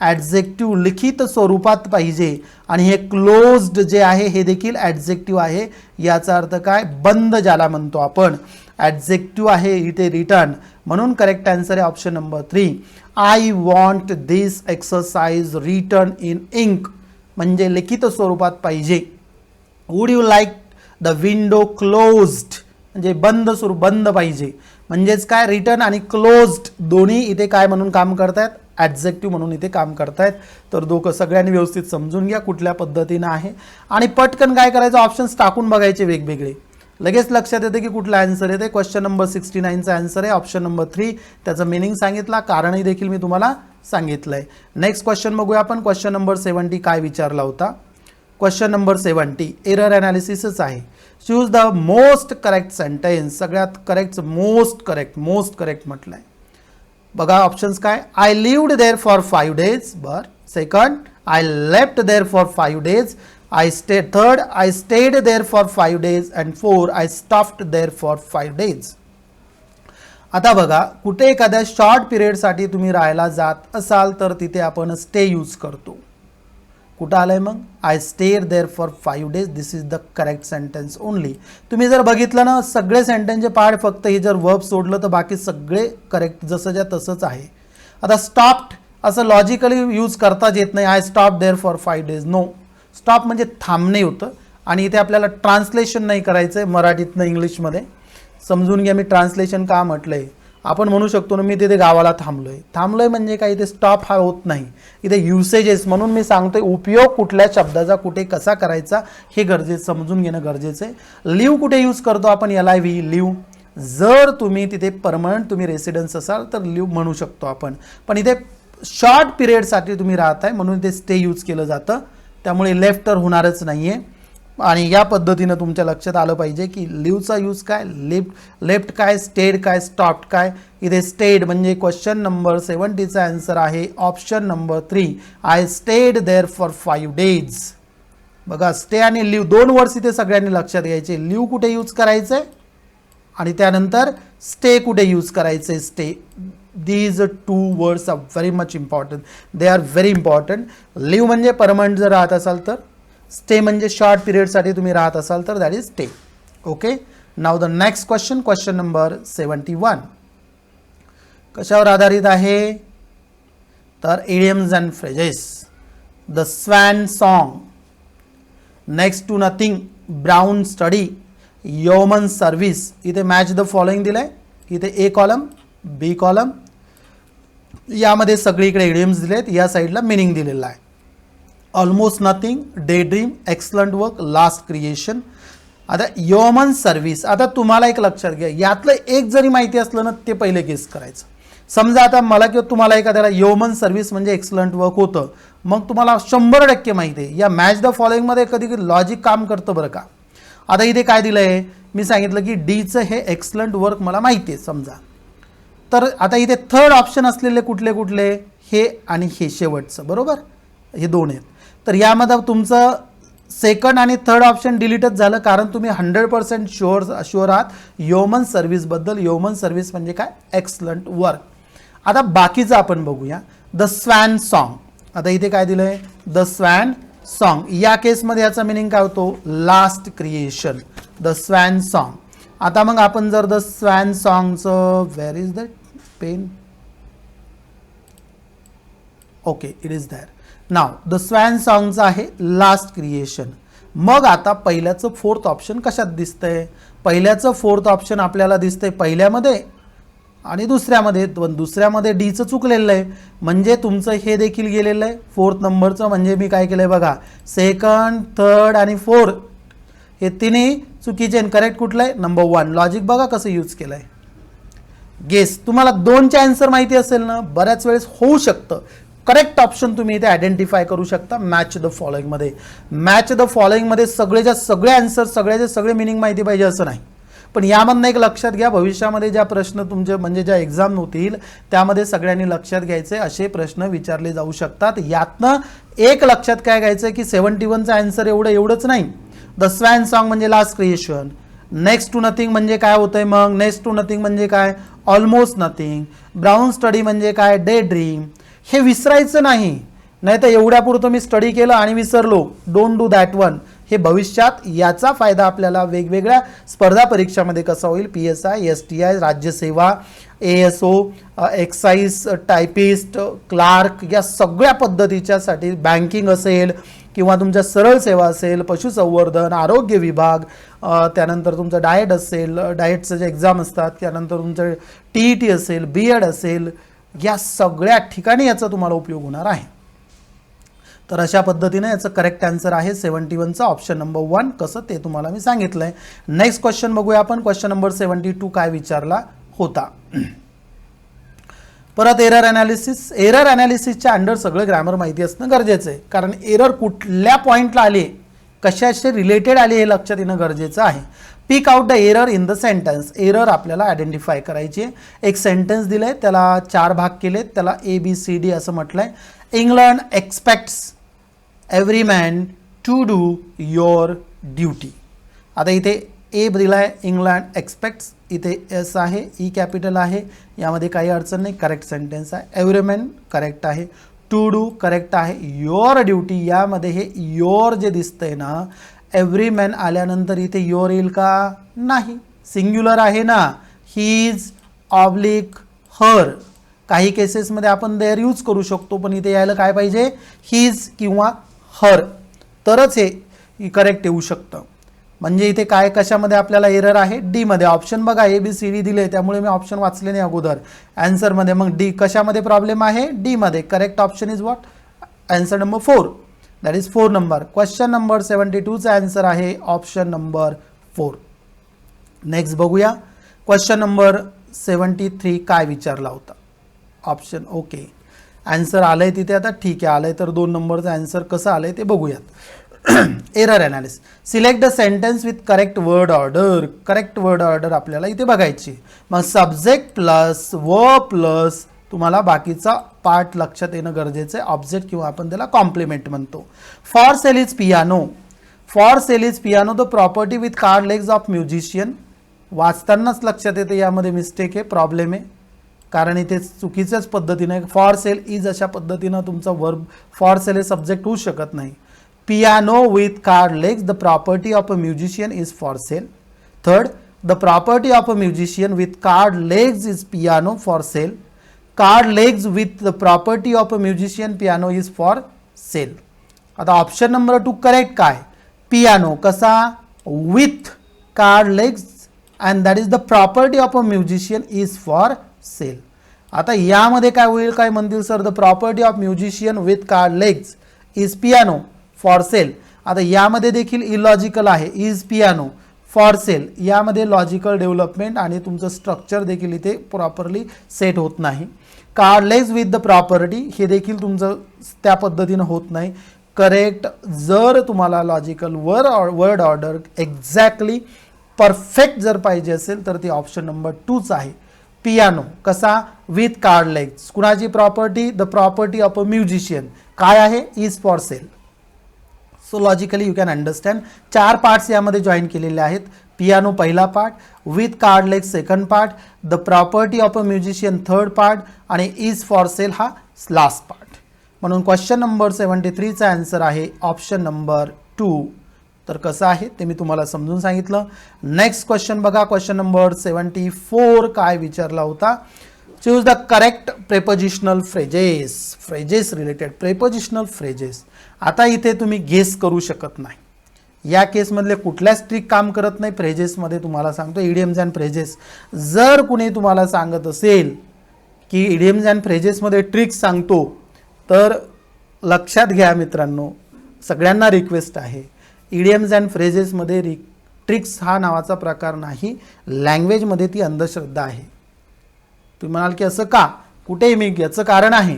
S1: Adjective लिखित स्वरूपात पाहिजे आणि हे क्लोज्ड जे आहे हे देखील ॲडजेक्टिव्ह आहे. याचा अर्थ काय, बंद ज्याला म्हणतो आपण. ॲडजेक्टिव्ह आहे इथे रिटर्न, म्हणून करेक्ट आन्सर आहे option number 3. I want this exercise return in ink, म्हणजे लिखित स्वरूपात पाहिजे. Would you like the window closed, म्हणजे बंद पाहिजे. म्हणजेच काय, रिटर्न आणि क्लोज्ड दोन्ही इथे काय म्हणून काम करतायत, ॲडजेक्टिव्ह म्हणून इथे काम करतायत. तर दोघं सगळ्यांनी व्यवस्थित समजून घ्या कुठल्या पद्धतीनं आहे आणि पटकन काय करायचं, ऑप्शन्स टाकून बघायचे वेगवेगळे. लगेच लक्षात येते की कुठला आन्सर येते. क्वेश्चन नंबर 69चा आन्सर आहे ऑप्शन नंबर 3. त्याचं मिनिंग सांगितला, कारणही देखील मी तुम्हाला सांगितलंय. नेक्स्ट क्वेश्चन बघूया आपण. क्वेश्चन नंबर 70 काय विचारला होता. क्वेश्चन नंबर 70 एरर ॲनालिसिसच आहे. Choose the most correct sentence, सगळ्यात करेक्ट मोस्ट करेक्ट म्हटलंय. बघा ऑप्शन्स काय, I lived there for 5 days. बर. Second, I left there for 5 days. Third, I stayed there for 5 days. And 4, I stopped there for 5 days. आता बघा, कुठे एखाद्या short पिरियडसाठी तुम्ही राहायला जात असाल तर तिथे आपण स्टे यूज करतो. कुठं आलंय मग, I stayed there for 5 days. This is the correct sentence only. तुम्ही जर बघितलं ना, सगळे सेंटेन्सचे पार्ट फक्त हे जर वर्ब सोडलं तर बाकी सगळे करेक्ट जसंच्या तसंच आहे. आता स्टॉप्ड असं लॉजिकली यूज करताच येत नाही. I stop there for 5 days. No, stop म्हणजे थांबणे होतं आणि इथे आपल्याला ट्रान्सलेशन नाही करायचं आहे मराठीतनं इंग्लिशमध्ये. समजून घ्या मी ट्रान्सलेशन का म्हटलंय. आपण म्हणू शकतो ना, मी तिथे गावाला थांबलोय म्हणजे काय, इथे स्टॉप हा होत नाही, इथे युसेजेस. म्हणून मी सांगतोय उपयोग कुठल्या शब्दाचा कुठे कसा करायचा हे गरजेचं समजून घेणं गरजेचं आहे. लिव्ह कुठे यूज करतो आपण, LIV लिव्ह. जर तुम्ही तिथे परमनंट तुम्ही रेसिडेन्स असाल तर लिव्ह म्हणू शकतो आपण, पण इथे शॉर्ट पिरियडसाठी तुम्ही राहताय म्हणून इथे स्टे यूज केलं जातं. त्यामुळे लेफ्ट तर होणारच नाही आहे. आणि या पद्धतीनं तुमच्या लक्षात आलं पाहिजे की लिव्हचा यूज काय, लेफ्ट काय, स्टेड काय, स्टॉप्ड काय. इथे स्टेड म्हणजे क्वेश्चन नंबर 70चा आन्सर आहे option number 3. I stayed there for 5 days. बघा, स्टे आणि लिव्ह दोन वर्ड्स इथे सगळ्यांनी लक्षात घ्यायचे. लिव्ह कुठे यूज करायचंय आणि त्यानंतर स्टे कुठे यूज करायचंय. Stay, these 2 words are very much important. They are very important. Leave म्हणजे परमनंट जर राहत असाल तर, स्टे म्हणजे शॉर्ट पिरियडसाठी तुम्ही राहत असाल तर that is stay. Okay. Now the next question, question number 71 कशावर आधारित आहे तर idioms and phrases. The swan song, next to nothing, brown study, human service. इथे मॅच द फॉलोइंग दिलंय. इथे ए कॉलम, बी कॉलम, यामध्ये सगळीकडे इडियम्स दिलेत, या साईडला मिनिंग दिलेला आहे. Almost nothing, day dream, excellent work, last creation. आता ह्युमन सर्व्हिस, आता तुम्हाला एक लक्षात घ्या, यातलं एक जरी माहिती असलं ना ते पहिले गेस करायचं. समजा आता मला किंवा तुम्हाला एखाद्याला ह्युमन सर्व्हिस म्हणजे एक्सलंट वर्क होतं, मग तुम्हाला 100% माहिती आहे. या मॅच द फॉलोइंगमध्ये कधी लॉजिक काम करतं बरं का. आता इथे काय दिलं आहे, मी सांगितलं की डीचं हे एक्सलंट वर्क मला माहिती आहे समजा. तर आता इथे थर्ड ऑप्शन असलेले कुठले कुठले, हे आणि हे शेवटचं, बरोबर, हे दोन आहेत. तर यामध्ये तुमचं सेकंड आणि थर्ड ऑप्शन डिलीटच झालं, कारण तुम्ही 100% शुअर आहात ह्युमन सर्व्हिसबद्दल. ह्युमन सर्व्हिस म्हणजे काय, एक्सलंट वर्क. आता बाकीचं आपण बघूया. द स्वॅन सॉन्ग, आता इथे काय दिलं आहे, द स्वॅन सॉन्ग. या केसमध्ये याचा मिनिंग काय होतो, last creation, the swan song. आता मग आपण जर द स्वॅन सॉन्गचं, where is that pen, okay, it is there. नाव द स्वॅन सॉन्गचं आहे लास्ट क्रिएशन. मग आता पहिल्याचं फोर्थ ऑप्शन कशात दिसतंय, पहिल्याचं फोर्थ ऑप्शन आपल्याला दिसतंय पहिल्यामध्ये आणि दुसऱ्यामध्ये. दुसऱ्यामध्ये डीचं चुकलेलं आहे, म्हणजे तुमचं हे देखील गेलेलं आहे फोर्थ नंबरचं. म्हणजे मी काय केलंय बघा, सेकंड, थर्ड आणि फोर्थ हे तिन्ही चुकीचे. करेक्ट कुठलं आहे, नंबर 1. लॉजिक बघा कसं यूज केलंय. गेस, तुम्हाला 2चे आन्सर माहिती असेल ना, बऱ्याच वेळेस होऊ शकतं. करेक्ट ऑप्शन तुम्ही इथे आयडेंटिफाय करू शकता मॅच द फॉलोइंगमध्ये. मॅच द फॉलोइंगमध्ये सगळेच्या सगळे आन्सर, सगळ्याचे सगळे मिनिंग माहिती पाहिजे असं नाही. पण यामधनं एक लक्षात घ्या, भविष्यामध्ये ज्या प्रश्न तुमचे म्हणजे ज्या एक्झाम होतील त्यामध्ये सगळ्यांनी लक्षात घ्यायचे असे प्रश्न विचारले जाऊ शकतात. यातनं एक लक्षात काय घ्यायचं की 71चा आन्सर एवढंच नाही. द स्वॅन सॉन्ग म्हणजे last creation. Next to nothing म्हणजे काय होतंय मग, नेक्स्ट टू नथिंग म्हणजे काय, ऑलमोस्ट नथिंग. ब्राऊन स्टडी म्हणजे काय, डे ड्रीम. हे विसरायचं नाही. नाही तर एवढ्यापुरतं मी स्टडी केलं आणि विसरलो, डोंट डू दॅट वन. हे भविष्यात याचा फायदा आपल्याला वेगवेगळ्या स्पर्धा परीक्षामध्ये कसा होईल, PSI, STI, राज्यसेवा, ASO, एक्साईज टायपिस्ट, क्लार्क, या सगळ्या पद्धतीच्यासाठी, बँकिंग असेल किंवा तुमच्या सरळ सेवा असेल, पशुसंवर्धन, आरोग्य विभाग, त्यानंतर तुमचं डाएट असेल, डाएटचं जे एक्झाम असतात, त्यानंतर तुमचं TET असेल, BEd असेल, या सगळ्या ठिकाणी याचा तुम्हाला उपयोग होणार आहे. तर अशा पद्धतीने याचं करेक्ट आन्सर आहे 71चा ऑप्शन नंबर 1. कसं ते तुम्हाला मी सांगितलंय. नेक्स्ट क्वेश्चन बघूया आपण. क्वेश्चन नंबर 72 काय विचारला होता. परत एरर अनालिसिस. एरर अनालिसिसच्या अंडर सगळं ग्रामर माहिती असणं गरजेचं आहे, कारण एरर कुठल्या पॉईंटला आले, कशाशी रिलेटेड आले हे लक्षात येणं गरजेचं आहे. Pick out the error in the sentence. Error आपल्याला आयडेंटिफाय करायची आहे. एक सेंटेन्स दिलंय, त्याला 4 भाग केलेत, त्याला ABCD असं म्हटलंय. England expects every man to do your duty. आता इथे ए दिलाय, इंग्लंड एक्सपेक्ट्स, इथे S आहे, E कॅपिटल आहे, यामध्ये काही अडचण नाही, करेक्ट सेंटेन्स आहे. एव्हरी मॅन करेक्ट आहे, टू डू करेक्ट आहे, योर ड्युटी, यामध्ये हे योर जे दिसतंय ना, एव्हरी मॅन आल्यानंतर इथे योर येईल का, नाही, सिंग्युलर आहे ना, हिज ऑब्लिक हर. काही केसेसमध्ये आपण देअर यूज करू शकतो, पण इथे यायला काय पाहिजे, हिज किंवा हर, तरच हे करेक्ट येऊ शकतं. म्हणजे इथे काय, कशामध्ये आपल्याला एरर आहे, डी मध्ये. ऑप्शन बघा ABCD दिले, त्यामुळे मी ऑप्शन वाचले नाही अगोदर आन्सरमध्ये. मग डी कशामध्ये प्रॉब्लेम आहे, डी मध्ये. Correct option is what, answer number 4, that is 4 number. Question number 72चा आन्सर आहे ऑप्शन नंबर 4. नेक्स्ट बघूया. क्वेश्चन नंबर 73 काय विचारला होता. ऑप्शन ओके, आन्सर आलंय तिथे. आता ठीक आहे, आलंय तर 2 नंबरचं आन्सर कसं आलंय ते बघूयात. Error analysis. Select the sentence with correct word order. Correct word order आपल्याला इथे बघायची. मग सब्जेक्ट प्लस वर्ब प्लस तुम्हाला बाकीचा पार्ट लक्षात येणं गरजेचं आहे. ऑब्जेक्ट किंवा आपण त्याला कॉम्प्लिमेंट म्हणतो. For sale is piano. For sale is piano the property with card legs of musician. वाचतानाच लक्षात येते यामध्ये मिस्टेक आहे, प्रॉब्लेम आहे, कारण इथे चुकीच्याच पद्धतीने फॉर सेल इज अशा पद्धतीनं तुमचा वर्ब, फॉर सेल हे सब्जेक्ट होऊ शकत नाही. Piano with card legs, the property of a musician is for sale. Third, the property of a musician with card legs is piano for sale. Card legs with the property of a musician piano is for sale. आता option number 2 correct काय, piano कसा, with card legs and that is the property of a musician is for sale. आता यामध्ये काय होईल, काय म्हणतील sir, the property of musician with card legs is piano for sale. आता यामध्ये देखील इलॉजिकल आहे, इज पियानो फॉर सेल. यामध्ये लॉजिकल डेव्हलपमेंट आणि तुमचं स्ट्रक्चर देखील इथे प्रॉपरली सेट होत नाही. Card legs with the property हे देखील तुमचं त्या पद्धतीनं होत नाही. करेक्ट जर तुम्हाला logical word order exactly perfect जर पाहिजे असेल तर ती ऑप्शन नंबर 2च आहे. पियानो कसा, विथ कार्ड लेग्स. कुणाची property, the property of a musician. काय आहे, is for sale. So logically you can understand. 4 parts यामध्ये जॉईन केलेले आहेत. पियानो पहिला part, with card legs second part, the property of a musician third part आणि is for sale हा last part. म्हणून question number 73चा answer आहे option number 2. तर कसं आहे ते मी तुम्हाला समजून सांगितलं. नेक्स्ट क्वेश्चन बघा. क्वेश्चन नंबर 74 काय विचारला होता. Choose the correct prepositional phrases. Phrases related prepositional phrases. आता इथे तुम्ही गेस करू शकत नाही. या केसमधले कुठल्याच ट्रिक काम करत नाही. फ्रेजेसमध्ये तुम्हाला सांगतो इडियम्स अँड फ्रेजेस. जर कुणी तुम्हाला सांगत असेल की इडियम्स अँड फ्रेजेसमध्ये ट्रिक्स सांगतो तर लक्षात घ्या मित्रांनो, सगळ्यांना रिक्वेस्ट आहे, इडियम्स अँड फ्रेजेसमध्ये ट्रिक्स हा नावाचा प्रकार नाही. लँग्वेजमध्ये ती अंधश्रद्धा आहे. तुम्ही म्हणाल की असं का, कुठेही मी याचं कारण आहे,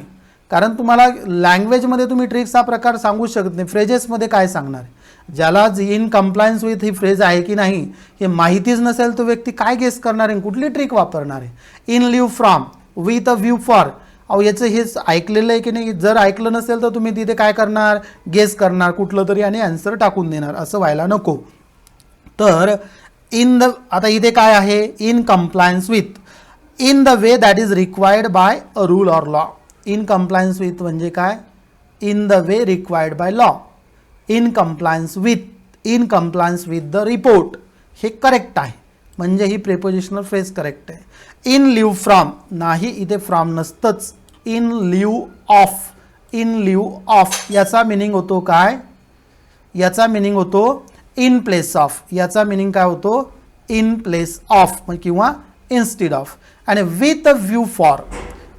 S1: कारण तुम्हाला लँग्वेजमध्ये तुम्ही ट्रिक्स हा प्रकार सांगू शकत नाही. फ्रेजेसमध्ये काय सांगणार, ज्याला in compliance with he phrase आहे की नाही हे माहितीच नसेल तो व्यक्ती काय गेस करणार आहे, कुठली ट्रिक वापरणार आहे. In lieu from, with a view for. अहो याचं हे ऐकलेलं आहे की नाही, जर ऐकलं नसेल तर तुम्ही तिथे काय करणार, गेस करणार कुठलं तरी आणि आन्सर टाकून देणार. असं व्हायला नको. तर इन द, आता इथे काय आहे, in compliance with, in the way that is required by a rule or law. In compliance with म्हणजे काय, in the way required by law, in compliance with the report, हे करेक्ट आहे, म्हणजे ही prepositional phrase correct आहे. In lieu from, नाही इथे from नसतंच, in leave of याचा meaning होतो काय, याचा मिनिंग होतो इन प्लेस ऑफ, याचा मिनिंग काय होतो इन प्लेस ऑफ किंवा इन्स्टेड ऑफ. आणि विथ अ व्ह्यू फॉर,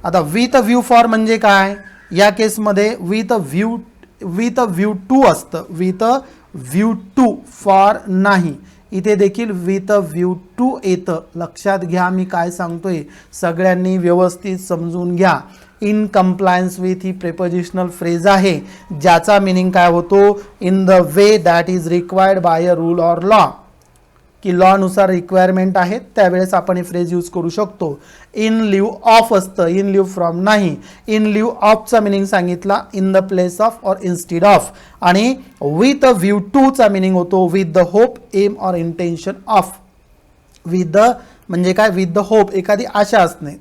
S1: आता विथ अ व्ह्यू फॉर म्हणजे काय, या केसमध्ये विथ अ व्ह्यू टू असतं, with a view to for नाही, इथे देखील विथ अ व्ह्यू टू येतं. लक्षात घ्या मी काय सांगतोय, सगळ्यांनी व्यवस्थित समजून घ्या. In compliance with he prepositional phrase आहे, ज्याचा मिनिंग काय होतो in the way that is required by a rule or law, की लॉनुसार रिक्वायरमेंट आहेत त्यावेळेस आपण हे फ्रेज यूज करू शकतो. इन लिव्ह ऑफ असतं, इन लिव्ह फ्रॉम नाही. इन लिव्ह ऑफचा मिनिंग सांगितला इन द प्लेस ऑफ और इन्स्टेड ऑफ. आणि विथ अ व्ह्यू टूचा मिनिंग होतो विथ द होप, एम और इंटेन्शन ऑफ. विथ द म्हणजे काय, विथ द होप एखादी आशा असणे,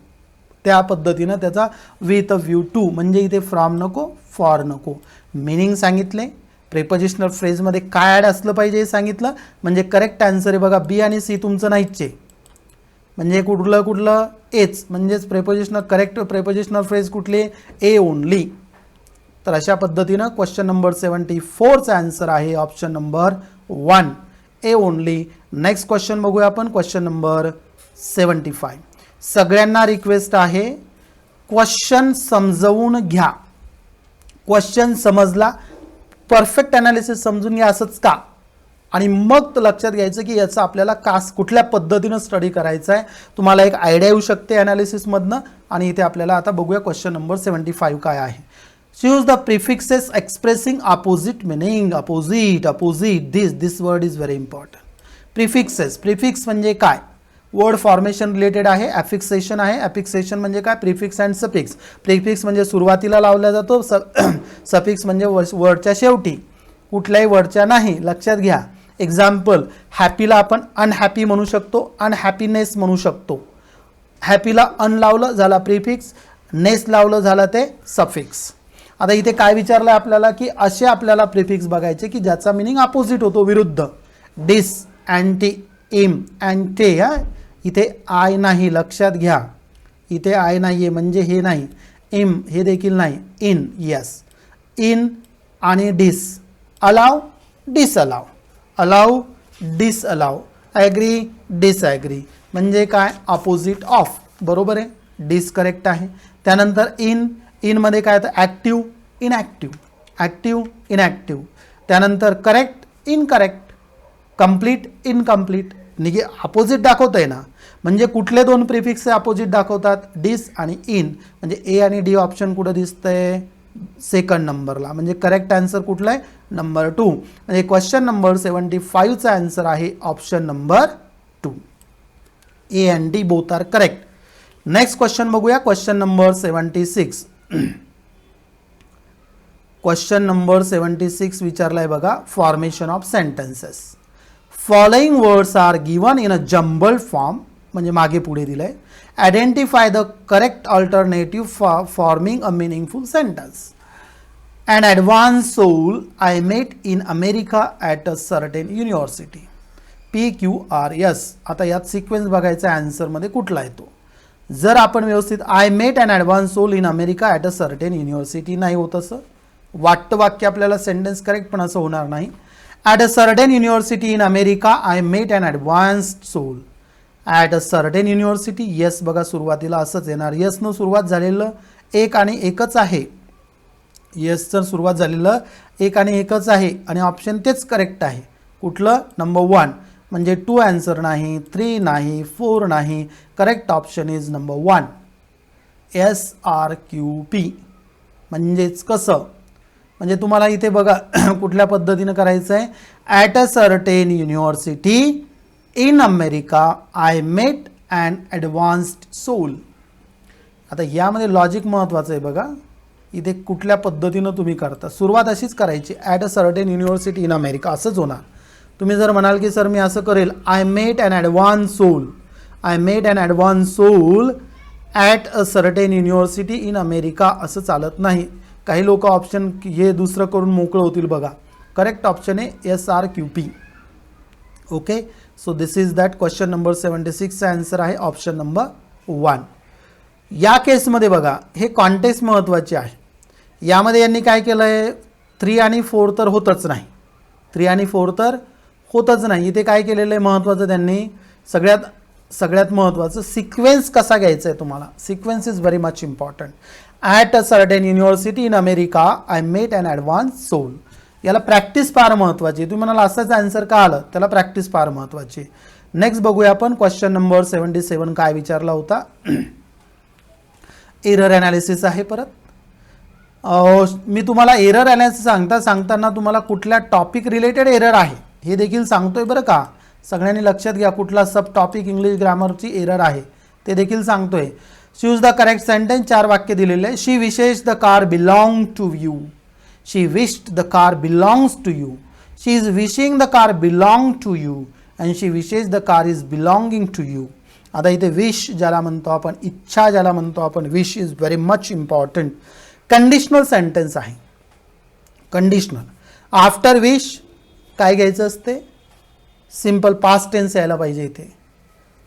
S1: त्या पद्धतीनं त्याचा विथ अ व्ह्यू टू, म्हणजे इथे फ्रॉम नको फॉर नको. मिनिंग सांगितले, प्रेपोजिशनल फ्रेजमध्ये काय ॲड असलं पाहिजे हे सांगितलं, म्हणजे करेक्ट आन्सर आहे बघा बी आणि सी तुमचं नाहीच आहे, म्हणजे कुठलं एच, म्हणजेच करेक्ट प्रेपोजिशनल फ्रेज कुठली, ए ओनली. तर अशा पद्धतीनं क्वेश्चन नंबर 74चा आन्सर आहे option number 1, A only. Next question बघूया आपण, क्वेश्चन नंबर 75. सगळ्यांना रिक्वेस्ट आहे क्वेश्चन समजवून घ्या. क्वेश्चन समजला, परफेक्ट ॲनालिसिस समजून घ्या असंच का, आणि मग लक्षात घ्यायचं की याचं आपल्याला कुठल्या पद्धतीनं स्टडी करायचं आहे. तुम्हाला एक आयडिया येऊ शकते ॲनालिसिसमधनं. आणि इथे आपल्याला आता बघूया क्वेश्चन नंबर 75 काय आहे. Choose the prefixes expressing opposite meaning. Opposite this word is very important. Prefix म्हणजे काय, वर्ड फॉर्मेशन रिलेटेड आहे. ॲफिक्सेशन आहे, ॲफिक्सेशन म्हणजे काय, प्रिफिक्स अँड सफिक्स. प्रिफिक्स म्हणजे सुरुवातीला लावला जातो, सफिक्स म्हणजे वर्डच्या शेवटी, कुठल्याही वर्डच्या नाही. लक्षात घ्या. एक्झाम्पल, हॅपीला आपण अनहॅपी म्हणू शकतो, अनहॅपीनेस म्हणू शकतो. हॅपीला अन लावलं झाला प्रिफिक्स, नेस लावलं झालं ते सफिक्स. आता इथे काय विचारलं आपल्याला की असे आपल्याला प्रिफिक्स बघायचे की ज्याचा मिनिंग अपोजिट होतो, विरुद्ध. डिस, अँटी, इम, अँटे. इथे आय नाही, लक्षात घ्या, इथे आय नाही आहे म्हणजे हे नाही. इम हे देखील नाही. इन, यस, इन आणि dis. Allow, disallow, allow, disallow. Agree, disagree, म्हणजे काय, अपोजिट ऑफ. बरोबर आहे, डिस करेक्ट आहे. त्यानंतर इनमध्ये काय येतं, ॲक्टिव्ह, इनॲक्टिव्ह, ॲक्टिव्ह, इनॲक्टिव्ह. त्यानंतर करेक्ट, इनकरेक्ट, कंप्लीट, इनकम्प्लीट. निगे अपोजिट दाखवत आहे ना, म्हणजे कुठले दोन प्रिफिक्स अपोजिट दाखवतात, डिस आणि इन. म्हणजे ए आणि डी ऑप्शन कुठं दिसतंय, सेकंड नंबरला. म्हणजे करेक्ट आन्सर कुठला आहे, नंबर 2. म्हणजे क्वेश्चन नंबर 75चा आन्सर आहे option number 2. A and D both are correct. Next question बघूया, क्वेश्चन नंबर 76. क्वेश्चन नंबर 76 विचारलाय बघा, formation of sentences. Following words are given in a jumbled form, म्हणजे मागे पुढे दिलंय. Identify the correct alternative forming a meaningful sentence. An advanced soul I met in America at a certain university. PQRS. आता यात sequence बघायचा आन्सरमध्ये कुठला येतो. जर आपण व्यवस्थित I met an advance soul in America at a certain university नाही होत, असं वाटतं वाक्य आपल्याला, सेंटेन्स करेक्ट पण असं होणार नाही. At a certain university in America I met an advanced soul at a certain university. Yes बघा, सुरुवातीला असंच येणार. येसनं सुरुवात झालेलं एक आणि एकच आहे. येसचं सुरुवात झालेलं एक आणि एकच आहे आणि ऑप्शन तेच करेक्ट आहे. कुठलं, नंबर 1. म्हणजे 2 आन्सर नाही, 3 नाही, 4 नाही. Correct option is number 1, SRQP. म्हणजेच कसं, म्हणजे तुम्हाला इथे बघा कुठल्या पद्धतीनं करायचं आहे. At a certain university in America I met an advanced soul. आता यामध्ये लॉजिक महत्त्वाचं आहे बघा. इथे कुठल्या पद्धतीनं तुम्ही करता, सुरुवात अशीच करायची, at a certain university in America असंच होणार. तुम्ही जर म्हणाल की सर मी असं करेल, I met an advance soul, I met an advance soul at a certain university in America, असं चालत नाही. काही लोक ऑप्शन हे दुसरं करून मोकळं होतील बघा. करेक्ट ऑप्शन आहे SRQP. Okay, so this is that question number 76चा आन्सर आहे ऑप्शन नंबर 1. या केसमध्ये बघा हे कॉन्टेक्स्ट महत्त्वाचे आहे. यामध्ये यांनी काय केलं आहे, 3 आणि 4 तर होतच नाही, 3 आणि 4 तर होतच नाही. इथे काय केलेलं आहे महत्त्वाचं त्यांनी, सगळ्यात महत्त्वाचं सिक्वेन्स कसा घ्यायचा आहे तुम्हाला. Sequence is very much important. At a certain university in America I met an advance soul. याला प्रॅक्टिस फार महत्त्वाची आहे. तुम्ही म्हणाला असाच आन्सर का आलं, त्याला प्रॅक्टिस फार महत्त्वाची आहे. नेक्स्ट बघूया आपण क्वेश्चन नंबर 77 काय विचारला होता. एरर ॲनालिसिस आहे परत. मी तुम्हाला एरर ॲनालिसिस सांगताना तुम्हाला कुठल्या टॉपिक रिलेटेड एरर आहे हे देखील सांगतोय बरं का. सगळ्यांनी लक्षात घ्या, कुठला सब टॉपिक इंग्लिश ग्रामरची एरर आहे ते देखील सांगतोय. Choose the correct sentence. 4 वाक्य दिलेले आहे. She wishes the car belong to you. She wished the car belongs to you. She is wishing the car belong to you and she wishes the car is belonging to you. आता इथे wish ज्याला म्हणतो आपण, इच्छा ज्याला म्हणतो आपण, wish is very much important. Conditional sentence आहे. कंडिशनल आफ्टर विश काय घ्यायचं असते, सिंपल पास्ट टेन्स यायला पाहिजे इथे.